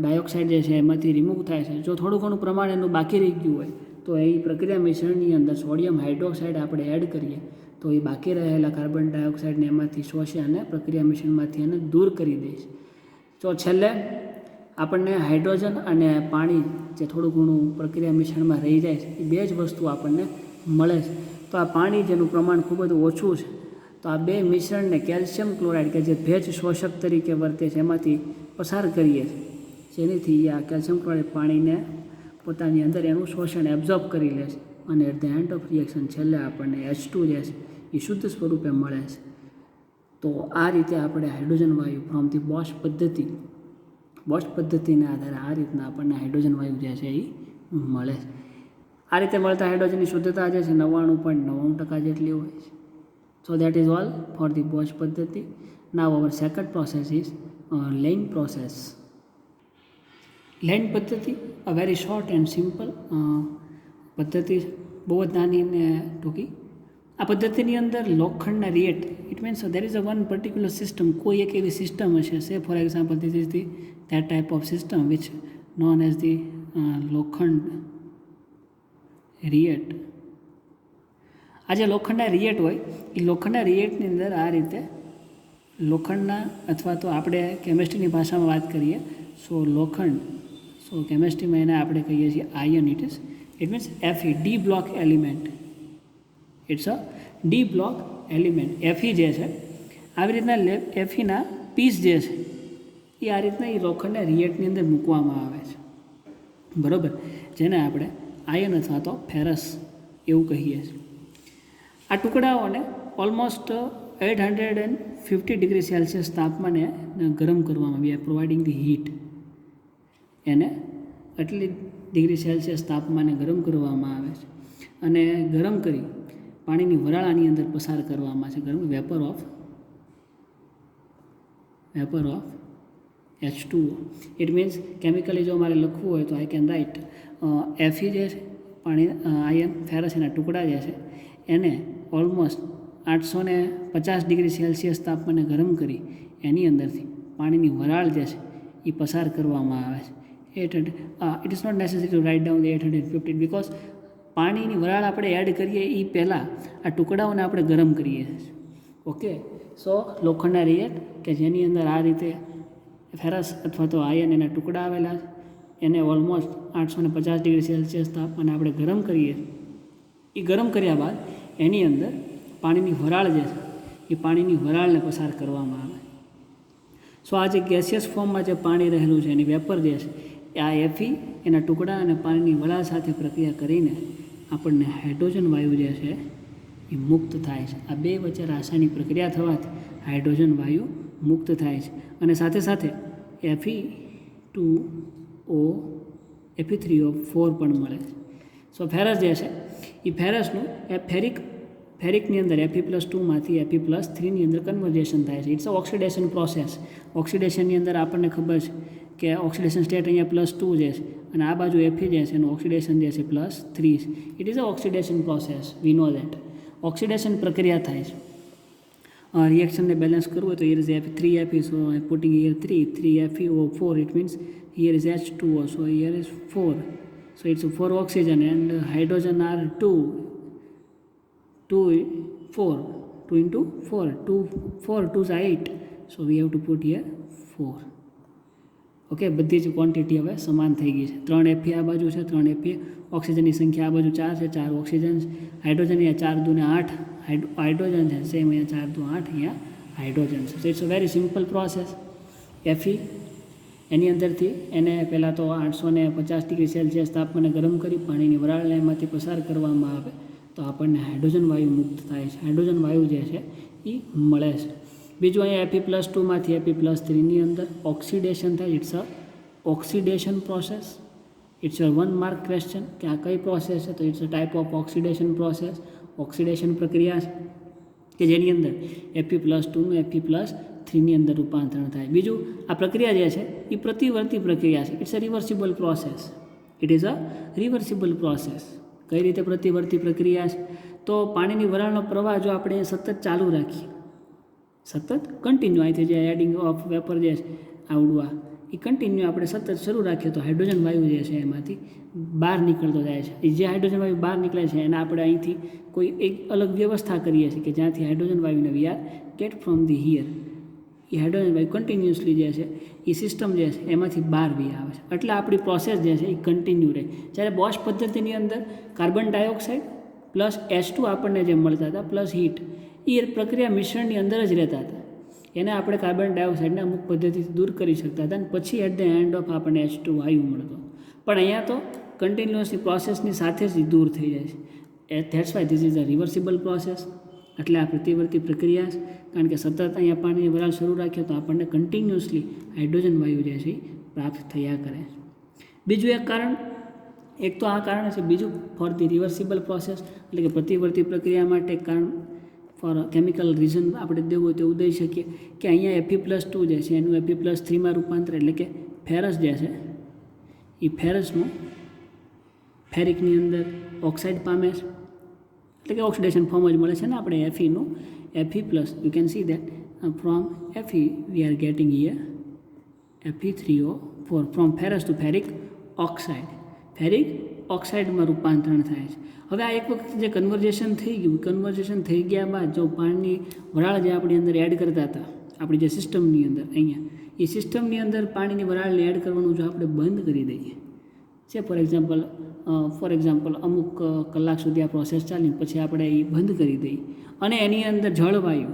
ડાયોક્સાઇડ જે છે એમાંથી રિમૂવ થાય છે. જો થોડું ઘણું પ્રમાણ એનું બાકી રહી ગયું હોય તો એ પ્રક્રિયા મિશ્રણની અંદર સોડિયમ હાઇડ્રોક્સાઇડ આપણે એડ કરીએ તો એ બાકી રહેલા કાર્બન ડાયોક્સાઇડને એમાંથી શોષી અને પ્રક્રિયા મિશ્રણમાંથી એને દૂર કરી દે છે. તો છેલ્લે આપણને હાઇડ્રોજન અને પાણી જે થોડું ઘણું પ્રક્રિયા મિશ્રણમાં રહી જાય છે એ બે જ વસ્તુ આપણને મળે છે. તો આ પાણી જેનું પ્રમાણ ખૂબ જ ઓછું છે તો આ બે મિશ્રણને કેલ્શિયમ ક્લોરાઇડ કે જે ભેજ શોષક તરીકે વર્તે છે એમાંથી પસાર કરીએ છીએ જેનાથી આ કેલ્શિયમ ક્લોરાઇડ પાણીને પોતાની અંદર એનું શોષણ એબ્ઝોર્બ કરી લે છે અને at the end of reaction છેલ્લે આપણને H2 જે છે એ શુદ્ધ સ્વરૂપે મળે છે. તો આ રીતે આપણે હાઇડ્રોજન વાયુ ફ્રોમ ધી બોસ્ટ પદ્ધતિના આધારે આ રીતના આપણને હાઇડ્રોજન વાયુ જે છે એ મળે છે. આ રીતે મળતા હાઇડ્રોજનની શુદ્ધતા જે છે 99.99% જેટલી હોય છે. So that is all for the boast પદ્ધતિ. નાવ અવર સેકન્ડ પ્રોસેસ ઇઝ લેઇન પ્રોસેસ. લેઇન પદ્ધતિ અ વેરી શોર્ટ એન્ડ સિમ્પલ પદ્ધતિ, બહુ જ નાની અને ટૂંકી. આ પદ્ધતિની અંદર લોખંડના રિએટ, it means there is a one particular system, કોઈ એક એવી સિસ્ટમ હશે, say for example this is the that type of system which known as the લોખંડ રિએટ. આ જે લોખંડના રિએટ હોય એ લોખંડના રિએટની અંદર આ રીતે લોખંડના અથવા તો આપણે કેમિસ્ટ્રીની ભાષામાં વાત કરીએ લોખંડ, કેમિસ્ટ્રીમાં એને આપણે કહીએ છીએ ion. It means Fe, D block element. It's a D block element. Fe જે છે આવી રીતના Feના પીસ જે છે એ આ રીતના એ લોખંડના રિએટની અંદર મૂકવામાં આવે છે, બરાબર, જેને આપણે આયન અથવા તો ફેરસ એવું કહીએ છીએ. આ ટુકડાઓને ઓલમોસ્ટ 850 ડિગ્રી સેલ્સિયસ તાપમાને ગરમ કરવામાં આવે. Providing the heat. એને આટલી ડિગ્રી સેલ્સિયસ તાપમાને ગરમ કરવામાં આવે છે અને ગરમ કરી પાણીની વરાળાની અંદર પસાર કરવામાં છે. ગરમ vapour of H2O. It means chemically જો મારે લખવું હોય તો આઈ કેન રાઇટ Fe જે છે પાણી આયન ફેરસ એના ટુકડા જે છે એને ઓલમોસ્ટ 850 ડિગ્રી સેલ્સિયસ તાપમાને ગરમ કરી એની અંદરથી પાણીની વરાળ જે છે એ પસાર કરવામાં આવે છે. It is not necessary to write down 850 because પાણીની વરાળ આપણે એડ કરીએ એ પહેલાં આ ટુકડાઓને આપણે ગરમ કરીએ છીએ. ઓકે, સો લોખંડના રિએટ કે જેની અંદર આ રીતે ફેરસ અથવા તો આયન એના ટુકડા આવેલા છે એને ઓલમોસ્ટ 850 ડિગ્રી સેલ્સિયસ તાપમાને આપણે ગરમ કરીએ. એ ગરમ કર્યા બાદ એની અંદર પાણીની વરાળ જે છે એ પાણીની વરાળને પસાર કરવામાં આવે. સો આ જે ગેસિયસ ફોર્મમાં જે પાણી રહેલું છે એની વેપર જે છે એ આ Fe એના ટુકડા અને પાણીની વરાળ સાથે પ્રક્રિયા કરીને આપણને હાઇડ્રોજન વાયુ જે છે એ મુક્ત થાય છે. આ બે વચ્ચે રાસાયણિક પ્રક્રિયા થવાથી હાઇડ્રોજન વાયુ મુક્ત થાય છે અને સાથે સાથે Fe2O Fe3O4 પણ મળે છે. સો ફેરસ જે છે એ ફેરસનું ફેરિકની અંદર Fe+2માંથી Fe+3ની અંદર કન્વર્ઝેશન થાય છે. It's a oxidation process. ઓક્સિડેશનની અંદર આપણને ખબર છે કે ઓક્સિડેશન સ્ટેટ અહીંયા +2 જે છે અને આ બાજુ Fe જે છે એનું ઓક્સિડેશન જે છે +3 છે. It is a oxidation process. We know that. Oxidation પ્રક્રિયા થાય છે. રિએક્શનને બેલેન્સ કરવું હોય તો here is 3Fe, so I'm putting here 3FeO4. It means here is H2O, so here is 4. So it's 4 oxygen and hydrogen are 2 into 4, 4 2s are 8. So we have to put here 4. Okay, બધી જ quantity હવે સમાન થઈ ગઈ છે. 3 Fe આ બાજુ છે, 3 Fe. ઓક્સિજનની સંખ્યા આ બાજુ 4 છે, 4 ઓક્સિજન. હાઇડ્રોજન અહીંયા 4 2 ને 8 હાઇડ્રોજન છે, સેમ અહીંયા 4 2 8 અહીંયા હાઇડ્રોજન છે. So it's a very simple process. Fe એની અંદરથી એને પહેલાં તો 850 ડિગ્રી સેલ્સિયસ તાપમાને ગરમ કરી પાણીની વરાળને એમાંથી પસાર કરવામાં આવે તો આપણને હાઇડ્રોજન વાયુ મુક્ત થાય છે. હાઇડ્રોજન વાયુ જે છે એ મળે છે. બીજું અહીંયા Fe+2માંથી Fe+3ની અંદર ઓક્સિડેશન થાય. It's a oxidation process. It's a 1 mark question કે આ કઈ પ્રોસેસ છે, તો it's a type of oxidation process. Oxidation પ્રક્રિયા કે જેની અંદર Fe+2નું Fe+3ની અંદર રૂપાંતરણ થાય. બીજું આ પ્રક્રિયા જે છે એ પ્રતિવર્તી પ્રક્રિયા છે. It's a reversible process. It is a reversible process. કઈ રીતે પ્રતિવર્તી પ્રક્રિયા છે, તો પાણીની વરાળનો પ્રવાહ જો આપણે સતત ચાલુ રાખીએ, સતત કન્ટિન્યુ અહીંથી જે એડિંગ ઓફ વેપર જે છે આવડું એ કન્ટિન્યુ આપણે સતત શરૂ રાખીએ તો હાઇડ્રોજન વાયુ જે છે એમાંથી બહાર નીકળતો જાય છે. એ જે હાઇડ્રોજન વાયુ બહાર નીકળે છે એને આપણે અહીંથી કોઈ એક અલગ વ્યવસ્થા કરીએ છીએ કે જ્યાંથી હાઇડ્રોજન વાયુને we are get from the here. એ હાઇડ્રોજન વાયુ કન્ટિન્યુઅસલી જે છે એ સિસ્ટમ જે છે એમાંથી બહાર વી આવે છે. એટલે આપણી પ્રોસેસ જે છે એ કન્ટિન્યુ રહે. જ્યારે બોશ પદ્ધતિની અંદર કાર્બન ડાયોક્સાઇડ પ્લસ H2 આપણને જે મળતા હતા પ્લસ હીટ એ પ્રક્રિયા મિશ્રણની અંદર જ રહેતા હતા. એને આપણે કાર્બન ડાયોક્સાઇડને અમુક પદ્ધતિથી દૂર કરી શકતા હતા અને પછી એટ ધ એન્ડ ઓફ આપણને H2 વાયુ મળતો. પણ અહીંયા તો કન્ટિન્યુઅસલી પ્રોસેસની સાથે જ દૂર થઈ જાય છે. That's why this is a reversible process. એટલે આ પ્રતિવર્તી પ્રક્રિયા છે. કારણ કે સતત અહીંયા પાણીની વરાળ શરૂ રાખીએ તો આપણને કન્ટિન્યુઅસલી હાઇડ્રોજન વાયુ જે છે એ પ્રાપ્ત થયા કરે છે. બીજું એક કારણ, એક તો આ કારણ છે. બીજું ફોર ધી રિવર્સિબલ પ્રોસેસ એટલે કે પ્રતિવર્તી પ્રક્રિયા માટે કારણ ફોર કેમિકલ રીઝન આપણે દેવું હોય તો એવું દઈ શકીએ કે અહીંયા Fe+2 જે છે એનું Fe+3 રૂપાંતર એટલે કે ફેરસ જે છે એ ફેરસનું ફેરિકની અંદર ઓક્સાઇડ પામે છે. એટલે કે ઓક્સિડેશન ફોર્મ જ મળે છે ને આપણે Feનું Fe+, you can see that from Fe we are getting here Fe3O4 from ferrous to ferric oxide. Ferric ઓક્સાઇડમાં રૂપાંતરણ થાય છે. હવે આ એક વખત જે કન્વર્ઝેશન થઈ ગયું, કન્વર્ઝેશન થઈ ગયા બાદ જો પાણીની વરાળ જે આપણી અંદર એડ કરતા હતા આપણી જે સિસ્ટમની અંદર અહીંયા એ સિસ્ટમની અંદર પાણીની વરાળને એડ કરવાનું જો આપણે બંધ કરી દઈએ છે ફોર એક્ઝામ્પલ અમુક કલાક સુધી આ પ્રોસેસ ચાલીને પછી આપણે એ બંધ કરી દઈએ અને એની અંદર જળવાયુ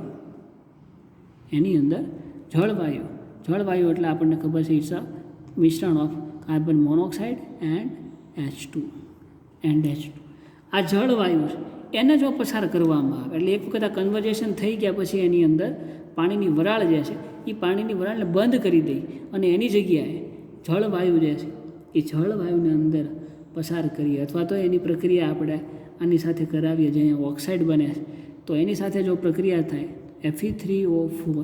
એટલે આપણને ખબર છે ઇટ્સ અ મિશ્રણ of carbon monoxide and H2. આ જળવાયુ એને જો પસાર કરવામાં આવે એટલે એક વખત આ કન્વર્ઝેશન થઈ ગયા પછી એની અંદર પાણીની વરાળ જે છે એ પાણીની વરાળને બંધ કરી દઈ અને એની જગ્યાએ જળવાયુ જે છે એ જળવાયુને અંદર પસાર કરીએ અથવા તો એની પ્રક્રિયા આપણે આની સાથે કરાવીએ જે અહીંયા ઓક્સાઇડ બને છે તો એની સાથે જો પ્રક્રિયા થાય Fe3O4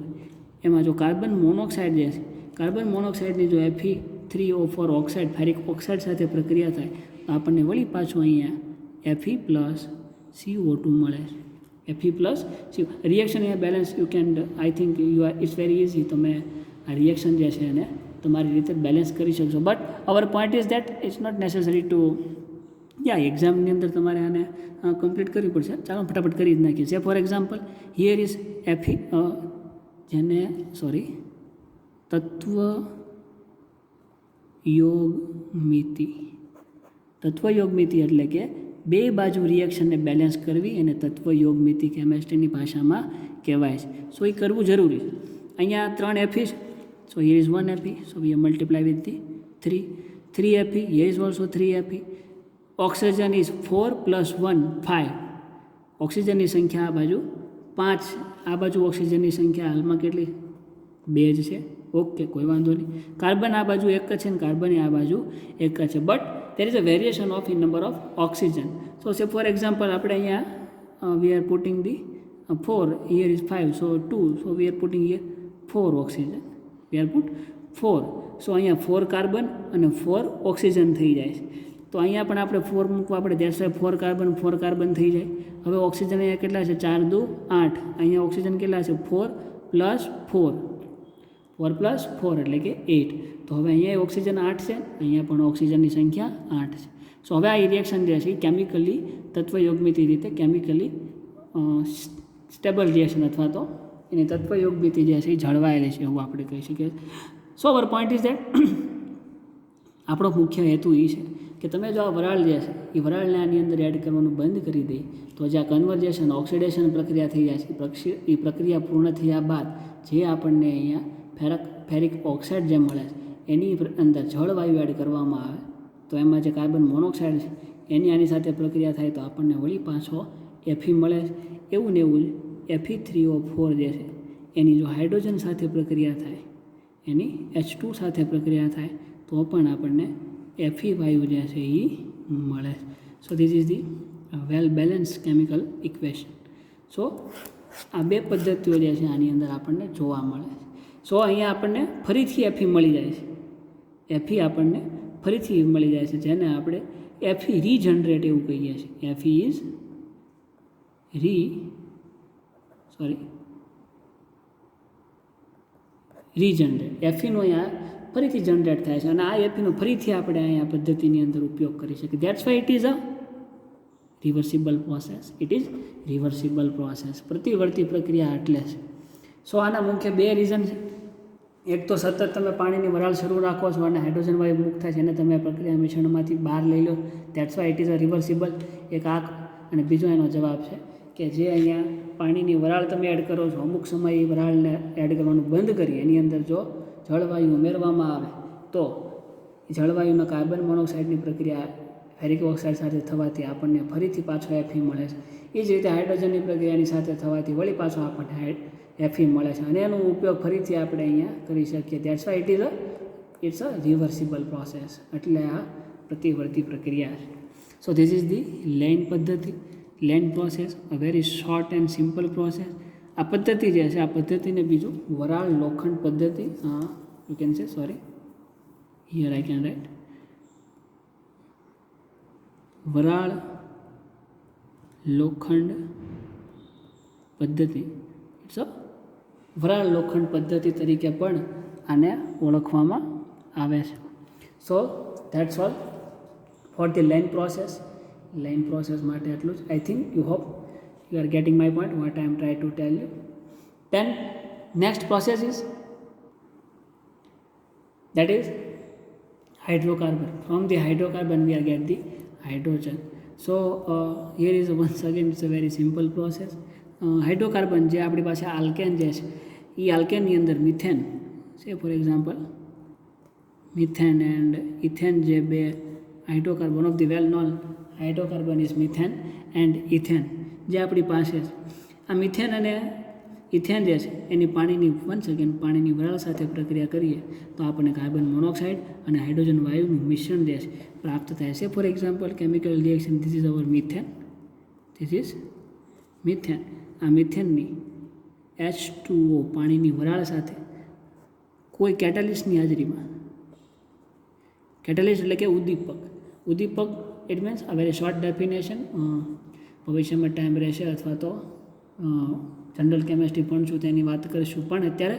એમાં જો કાર્બન મોનોક્સાઇડ જે છે કાર્બન મોનોક્સાઇડની જો Fe3O4 ઓક્સાઇડ ફેરિક ઓક્સાઇડ સાથે પ્રક્રિયા થાય તો આપણને વળી પાછું અહીંયા Fe+CO2 મળે છે. Fe+CO રિએક્શન અહીંયા balance you can I think it's very easy. તમે આ રિએક્શન જે છે એને તમારી રીતે બેલેન્સ કરી શકશો. But our point is that it's not necessary to એક્ઝામની અંદર તમારે આને કમ્પ્લીટ કરવી પડશે. ચાલો ફટાફટ કરી જ નાખીએ. સે ફોર એક્ઝામ્પલ હિયર ઇઝ તત્વયોગમિતિ એટલે કે બે બાજુ રિએક્શનને બેલેન્સ કરવી એને તત્વયોગમિતિ કેમેસ્ટ્રીની ભાષામાં કહેવાય છે. સો એ કરવું જરૂરી છે. અહીંયા 3 Fe છે. So here is 1 Fe. So we multiply with the 3 Fe. Here is also 3 Fe. Oxygen is 4 + 1 5. ઓક્સિજનની સંખ્યા આ બાજુ 5. આ બાજુ ઓક્સિજનની સંખ્યા હાલમાં કેટલી 2 જ છે. ઓકે, કોઈ વાંધો નહીં. કાર્બન આ બાજુ 1 છે ને કાર્બન આ બાજુ 1 છે. But there is a variation of in number of oxygen. So say for example આપણે અહીંયા we are putting the 4, here is 5, so 2, so we are putting here 4 oxygen. We are put 4. So અહીંયા 4 carbon અને 4 oxygen થઈ જાય છે. તો અહીંયા પણ આપણે 4 મૂકવા પડે. that's why 4 કાર્બન થઈ જાય. હવે ઓક્સિજન અહીંયા કેટલા છે 4 2 8. અહીંયા ઓક્સિજન કેટલા છે 4 + 4 4 એટલે કે 8. તો હવે અહીંયા ઓક્સિજન 8 છે, અહીંયા પણ ઓક્સિજનની સંખ્યા 8 છે. સો હવે આ રિએક્શન જે છે એ કેમિકલી તત્વયોગમિતિ રીતે કેમિકલી સ્ટેબલ રિએક્શન અથવા તો એની તત્વયોગમિતિ જે છે એ જળવાયેલી છે એવું આપણે કહી શકીએ. સો અવર પોઈન્ટ ઇઝ દેટ આપણો મુખ્ય હેતુ એ છે કે તમે જો આ વરાળ જે છે એ વરાળને આની અંદર એડ કરવાનું બંધ કરી દઈએ તો જે આ કન્વર્ઝેશન ઓક્સિડેશન પ્રક્રિયા થઈ જાય છે એ પ્રક્રિયા પૂર્ણ થયા બાદ જે આપણને અહીંયા ફેરિક ઓક્સાઇડ જે મળે છે એની અંદર જળવાયુ એડ કરવામાં આવે તો એમાં જે કાર્બન મોનોક્સાઇડ છે એની આની સાથે પ્રક્રિયા થાય તો આપણને વળી પાછો Fe મળે છે. એવું ને એવું જ Fe3O4 જે છે એની જો હાઇડ્રોજન સાથે પ્રક્રિયા થાય એની H2 સાથે પ્રક્રિયા થાય તો પણ આપણને Fe વાયુ જે છે એ મળે. So this is the well balance chemical equation. So આ બે પદ્ધતિઓ જે છે આની અંદર આપણને જોવા મળે છે. સો અહીંયા આપણને ફરીથી Fe મળી જાય છે. Fe આપણને ફરીથી મળી જાય છે જેને આપણે Fe રીજનરેટ એવું કહીએ છીએ. Fe is regenerate. એફીનો અહીંયા ફરીથી જનરેટ થાય છે અને આ એફીનો ફરીથી આપણે અહીંયા પદ્ધતિની અંદર ઉપયોગ કરી શકીએ. That's why it is a reversible process. It is reversible process. પ્રતિવર્તી પ્રક્રિયા એટલે છે. સો આના મુખ્ય બે રીઝન છે. એક તો સતત તમે પાણીની વરાળ શરૂ રાખો છો અને હાઇડ્રોજન વાયુ મુક્ત થાય છે એને તમે પ્રક્રિયા મિશ્રણમાંથી બહાર લઈ લો. That's why it is a reversible. એક આ. અને બીજો એનો જવાબ છે કે જે અહીંયા પાણીની વરાળ તમે એડ કરો છો, અમુક સમયે વરાળને એડ કરવાનું બંધ કરી એની અંદર જો જળવાયુ ઉમેરવામાં આવે તો જળવાયુના કાર્બન મોનોક્સાઇડની પ્રક્રિયા ફેરિક ઓક્સાઇડ સાથે થવાથી આપણને ફરીથી પાછો એફી મળે છે. એ જ રીતે હાઇડ્રોજનની પ્રક્રિયાની સાથે થવાથી વળી પાછો આપણને એફી મળે છે અને એનો ઉપયોગ ફરીથી આપણે અહીંયા કરી શકીએ. That's why it's a reversible process. એટલે આ પ્રતિવર્તી પ્રક્રિયા છે. So this is the Lane પદ્ધતિ, Lane process, a very short and simple process. આ પદ્ધતિ જે છે આ પદ્ધતિને બીજું વરાળ લોખંડ પદ્ધતિ, યુ કેન સે, sorry, here I can write વરાળ લોખંડ પદ્ધતિ. ઇટ્સ અ વરાળ લોખંડ પદ્ધતિ તરીકે પણ આને ઓળખવામાં આવે છે. So that's all for the Lane process. Lane process માટે એટલું જ. I think you hope you are getting my point what I am trying to tell you. Then next process is that is hydrocarbon. From the hydrocarbon we are get the hydrogen. So here is once again it's a very simple process. Hydrocarbon જે આપણી પાસે alkane જે છે એ આલ્કેનની અંદર methane છે, for example methane and ethane, જે બે hydrocarbon, of the well known hydrocarbon is methane and ethane જે આપણી પાસે છે. આ મિથેન અને ઇથેન જે છે એની પાણીની વરાળ સાથે પ્રક્રિયા કરીએ તો આપણને કાર્બન મોનોક્સાઇડ અને હાઇડ્રોજન વાયુનું મિશ્રણ જે છે પ્રાપ્ત થાય છે. For example chemical reaction, this is our methane, this is methane. આ મિથેનની H2O પાણીની વરાળ સાથે કોઈ કેટાલિસ્ટની હાજરીમાં, કેટાલિસ્ટ એટલે કે ઉદ્દીપક, it means uh very short definition, ભવિષ્યમાં ટાઈમ રહેશે અથવા તો જનરલ કેમેસ્ટ્રી ભણશું તેની વાત કરીશું. પણ અત્યારે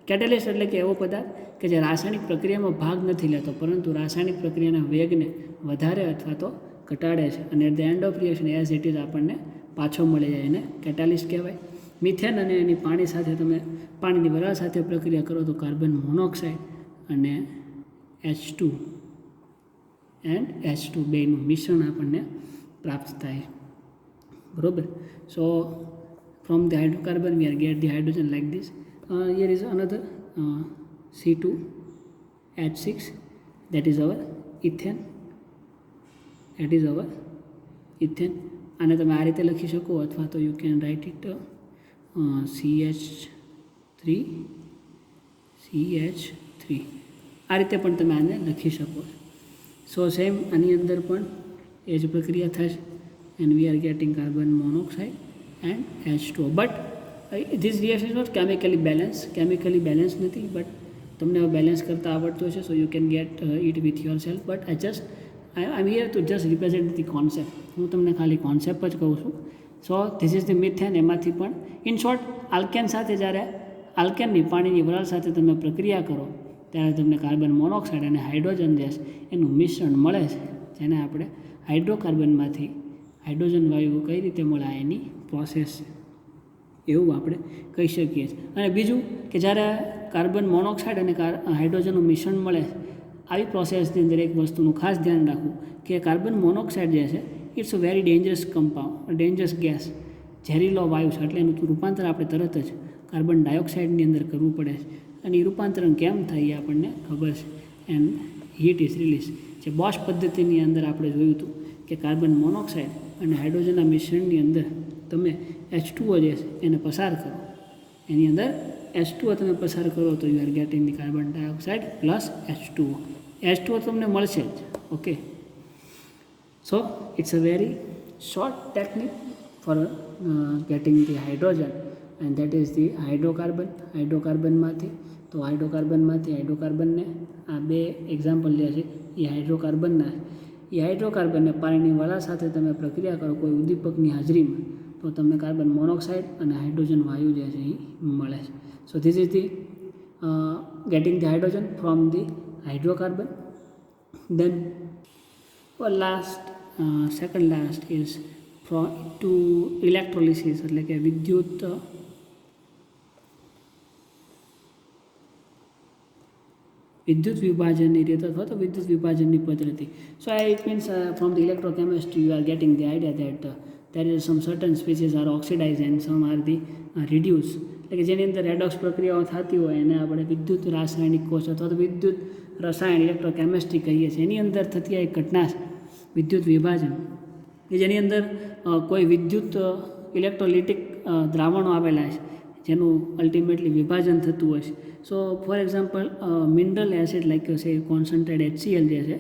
કેટેલિસ્ટ એટલે કે એવો પદાર્થ કે જે રાસાયણિક પ્રક્રિયામાં ભાગ નથી લેતો પરંતુ રાસાયણિક પ્રક્રિયાના વેગને વધારે અથવા તો ઘટાડે છે અને at the end of reaction as it is આપણને પાછો મળી જાય, એને કેટાલિસ્ટ કહેવાય. મિથેન અને એની પાણીની વરાળ સાથે પ્રક્રિયા કરો તો કાર્બન મોનોક્સાઇડ અને H2 એન્ડ H2 બેનું મિશ્રણ આપણને પ્રાપ્ત થાય. બરોબર. સો from the hydrocarbon we are get the hydrogen like this. Here is another C2H6, that is our ethane. આને તમે આ રીતે લખી શકો અથવા તો you can write it CH3 આ રીતે પણ તમે આને લખી શકો. સો સેમ આની અંદર પણ એ જ પ્રક્રિયા થશે and we are getting carbon monoxide and H2O. But this reaction is not chemically balanced નથી, બટ તમને બેલેન્સ કરતા આવડતું હશે, so you can get it with your self. But I am here two just represent the concept. હું તમને ખાલી concept જ કહું છું. સો ધીસ ઇઝ ધી મિથેન. એમાંથી પણ ઇન શોર્ટ આલ્કેન સાથે જ્યારે આલ્કેનની પાણીની વરાળ સાથે તમે પ્રક્રિયા કરો ત્યારે તમને કાર્બન મોનોક્સાઇડ અને હાઇડ્રોજન ગેસ એનું મિશ્રણ મળે છે, જેને આપણે હાઇડ્રોકાર્બનમાંથી હાઇડ્રોજન વાયુ કઈ રીતે મળે એની પ્રોસેસ છે એવું આપણે કહી શકીએ છીએ. અને બીજું કે જ્યારે કાર્બન મોનોક્સાઇડ અને હાઇડ્રોજનનું મિશ્રણ મળે આવી પ્રોસેસની અંદર એક વસ્તુનું ખાસ ધ્યાન રાખવું કે કાર્બન મોનોક્સાઇડ જે છે it's a very dangerous gas, ઝેરીલો વાયુ છે. એટલે એનું રૂપાંતર આપણે તરત જ કાર્બન ડાયોક્સાઇડની અંદર કરવું પડે છે અને એ રૂપાંતરણ કેમ થાય એ આપણને ખબર છે. And heat is release. જે બોશ પદ્ધતિની અંદર આપણે જોયું હતું કે કાર્બન મોનોક્સાઇડ અને હાઇડ્રોજનના મિશ્રણની અંદર તમે H2O જે છે એને પસાર કરો, એની અંદર H2O તમે પસાર કરો તો you are getting the carbon dioxide plus H2O તમને મળશે જ. Okay. So it's a very short technique for getting the hydrogen and that is the હાઇડ્રોકાર્બનમાંથી. તો હાઇડ્રોકાર્બનને આ બે એક્ઝામ્પલ જે છે એ હાઇડ્રોકાર્બનને પાણીની વરાળ સાથે તમે પ્રક્રિયા કરો કોઈ ઉદ્દીપકની હાજરીમાં તો તમને કાર્બન મોનોક્સાઇડ અને હાઇડ્રોજન વાયુ જે છે એ મળે છે. So this is the getting the hydrogen from the hydrocarbon. Then second last is to electrolysis, એટલે કે વિદ્યુત વિભાજનની રીત અથવા તો વિદ્યુત વિભાજનની પદ્ધતિ. સો it means from the electrochemistry you are getting the idea that there is some certain species are oxidized and some are the reduced. એટલે કે જેની અંદર રેડોક્સ પ્રક્રિયાઓ થતી હોય એને આપણે વિદ્યુત રાસાયણિક કોષ અથવા તો વિદ્યુત રસાયણ ઇલેક્ટ્રોકેમિસ્ટ્રી કહીએ છીએ. એની અંદર થતી આ એક ઘટના છે વિદ્યુત વિભાજન, કે જેની અંદર કોઈ વિદ્યુત ઇલેક્ટ્રોલિટિક દ્રાવણો આવેલા છે જેનું અલ્ટિમેટલી વિભાજન થતું હોય છે. So for example mineral acid like say concentrate HCl જે છે,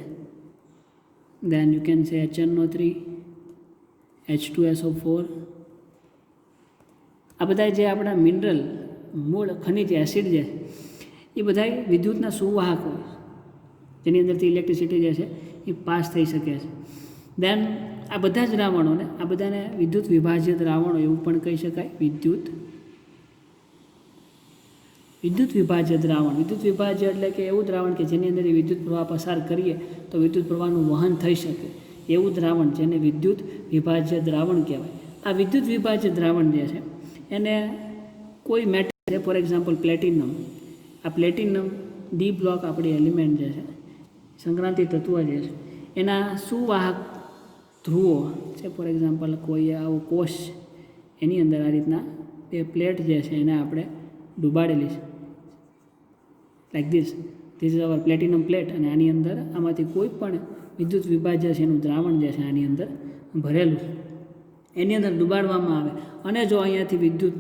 દેન યુ કેન સે HNO3, H2SO4, આ બધા જે આપણા મિનરલ મૂળ ખનિજ એસિડ છે એ બધા વિદ્યુતના સુવાહક હોય જેની અંદરથી ઇલેક્ટ્રિસિટી જે છે એ પાસ થઈ શકે છે. દેન આ બધા જ દ્રાવણોને આ બધાને વિદ્યુત વિભાજ્ય દ્રાવણો એવું પણ કહી શકાય. વિદ્યુત વિભાજ્ય દ્રાવણ, વિદ્યુત વિભાજ્ય એટલે કે એવું દ્રાવણ કે જેની અંદર વિદ્યુત પ્રવાહ પસાર કરીએ તો વિદ્યુત પ્રવાહનું વહન થઈ શકે એવું દ્રાવણ જેને વિદ્યુત વિભાજ્ય દ્રાવણ કહેવાય. આ વિદ્યુત વિભાજ્ય દ્રાવણ જે છે એને કોઈ મેટલ છે, ફોર એક્ઝામ્પલ પ્લેટિનમ, આ પ્લેટિનમ ડી બ્લોક આપણી એલિમેન્ટ જે છે સંક્રાંતિ તત્વ જે છે એના સુવાહક ધ્રુવો છે, ફોર એક્ઝામ્પલ કોઈ આવો કોષ એની અંદર આ રીતના એ પ્લેટ જે છે એને આપણે ડૂબાડેલી છે like this is our platinum plate, અને આની અંદર આમાંથી કોઈ પણ વિદ્યુત વિભાજ્ય છે એનું દ્રાવણ જે છે આની અંદર ભરેલું એની અંદર ડૂબાડવામાં આવે અને જો અહીંયાથી વિદ્યુત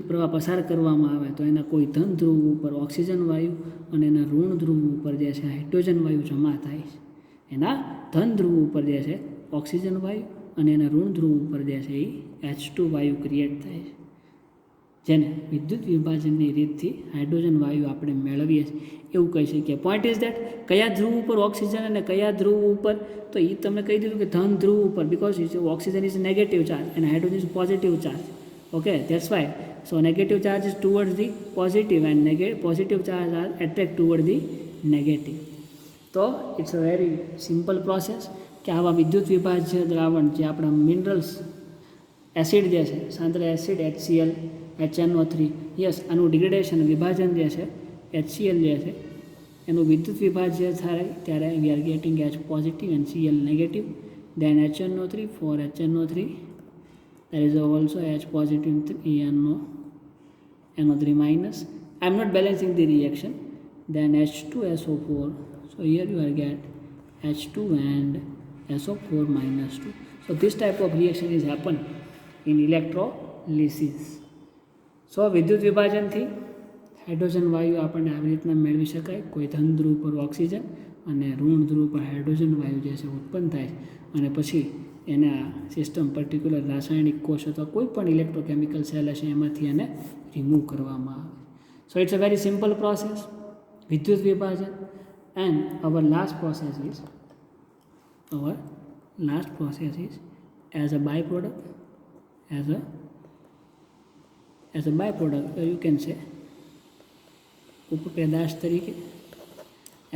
પ્રવાહ પસાર કરવામાં આવે તો એના કોઈ ધન ધ્રુવ ઉપર ઓક્સિજન વાયુ અને એના ઋણ ધ્રુવ ઉપર જે છે હાઇડ્રોજન વાયુ જમા થાય છે. એના ધન ધ્રુવ ઉપર જે છે ઓક્સિજન વાયુ અને એના ઋણ ધ્રુવ ઉપર જે છે એ H2 વાયુ ક્રિએટ થાય છે, જેને વિદ્યુત વિભાજનની રીતથી હાઇડ્રોજન વાયુ આપણે મેળવીએ છીએ એવું કહી શકીએ. પોઈન્ટ ઇઝ દેટ કયા ધ્રુવ ઉપર ઓક્સિજન અને કયા ધ્રુવ ઉપર, તો એ તમને કહી દીધું કે ધન ધ્રુવ ઉપર, because oxygen is negative charge અને hydrogen is positive charge. Okay, that's why. So negative charge is towards the positive and positive charge are attract toward the negative. તો it's a very simple process કે આવા વિદ્યુત વિભાજ્ય દ્રાવણ જે આપણા minerals acid જે છે સાંદ્ર એસિડ HCl, HNO3, યસ, આનું ડિગ્રેડેશન વિભાજન જે છે HCl જે છે એનું વિદ્યુત વિભાજ્ય થાય ત્યારે we are getting H positive and Cl negative. Then HNO3, for HNO3 there is also H positive NO3 minus. I am not balancing the reaction. Then H2SO4, so here you will get H2 and SO4 minus 2. So this type of reaction is happen in electrolysis. સો વિદ્યુત વિભાજનથી hydrogen વાયુ આપણને આવી રીતના મેળવી શકાય. કોઈ ધન ધ્રુવ પર ઓક્સિજન અને ઋણ ધ્રુવ પર હાઇડ્રોજન વાયુ જે છે ઉત્પન્ન થાય અને પછી એના સિસ્ટમ પર્ટિક્યુલર રાસાયણિક કોષ અથવા કોઈ પણ ઇલેક્ટ્રોકેમિકલ સેલ હશે એમાંથી એને રિમૂવ કરવામાં આવે. So it's a very simple process, વિદ્યુત વિભાજન. And our last process is as a by product, as a byproduct, you can say ઉપપ્રદાશ તરીકે,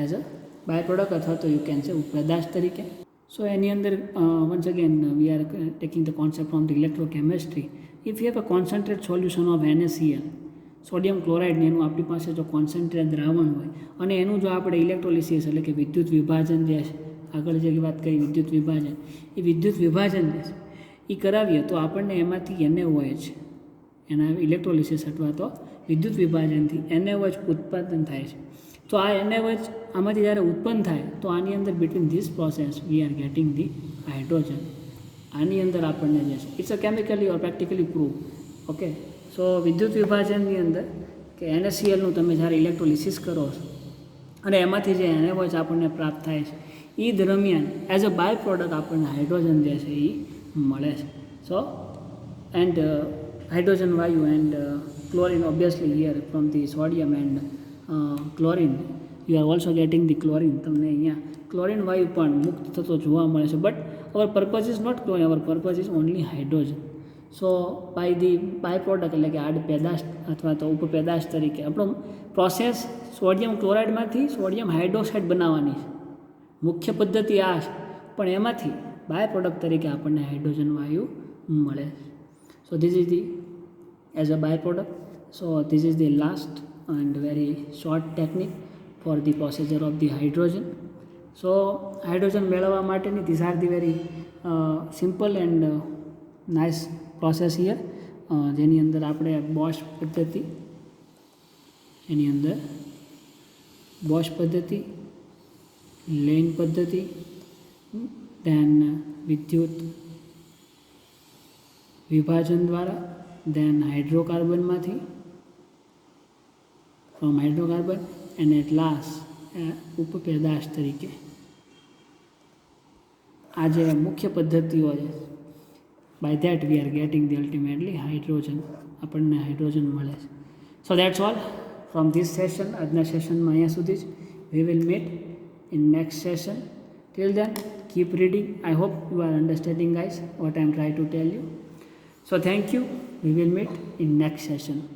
એઝ અ byproduct અથવા તો યુ કેન સે ઉપપ્રદાશ તરીકે. સો એની અંદર once again we are taking the concept from the electrochemistry. If you have a concentrated solution of NaCl, sodium chloride, એનું આપણી પાસે જો કોન્સન્ટ્રેટ દ્રાવણ હોય અને એનું જો આપણે ઇલેક્ટ્રોલિસિસ એટલે કે વિદ્યુત વિભાજન જે છે, આગળ જે વાત કરી વિદ્યુત વિભાજન, એ વિદ્યુત વિભાજન જે છે એ કરાવીએ તો આપણને એમાંથી NaOH એના ઇલેક્ટ્રોલિસિસ અથવા તો વિદ્યુત વિભાજનથી NaOH ઉત્પાદન થાય છે. તો આ NaOH આમાંથી જ્યારે ઉત્પન્ન થાય તો આની અંદર between this process we are getting the hydrogen. આની અંદર આપણને જે છે it's a chemically or practically prove. Okay, so વિદ્યુત વિભાજનની અંદર કે NaClનું તમે જ્યારે ઇલેક્ટ્રોલિસિસ કરો છો અને એમાંથી જે NaOH આપણને પ્રાપ્ત થાય છે એ દરમિયાન એઝ અ બાય પ્રોડક્ટ આપણને હાઇડ્રોજન જે છે એ મળે છે. સો and hydrogen value and chlorine obviously here from the sodium and chlorine you are also getting the chlorine. તમને અહીંયા ક્લોરિન વાયુ પણ મુક્ત થતો જોવા મળે છે. But our purpose is not chlorine, our purpose is only hydrogen. So by the by product એટલે કે આડ પેદાશ અથવા તો ઉપપેદાશ તરીકે આપણો પ્રોસેસ સોડિયમ ક્લોરાઇડમાંથી સોડિયમ હાઇડ્રોક્સાઇડ બનાવવાની છે. મુખ્ય પદ્ધતિ આ છે, પણ એમાંથી બાય પ્રોડક્ટ તરીકે આપણને હાઇડ્રોજન વાયુ મળે. So this is the as a by product. So this is the last and very short technique for the procedure of the hydrogen. So hydrogen મેળવવા માટેની these are the very simple and nice process here. જેની અંદર આપણે Bosch પદ્ધતિ, lane પદ્ધતિ, then વિદ્યુત વિભાજન દ્વારા, then હાઇડ્રોકાર્બનમાંથી from hydrocarbon, and at last ઉપપેદાશ તરીકે આ જે મુખ્ય પદ્ધતિઓ છે, by that we are getting the ultimately hydrogen, આપણને હાઇડ્રોજન મળે છે. સો that's all from this session. આજના સેશનમાં અહીંયા સુધી જ. we will meet in next session. till then keep reading. I hope you are understanding guys what I am trying to tell you. So thank you. We will meet in next session.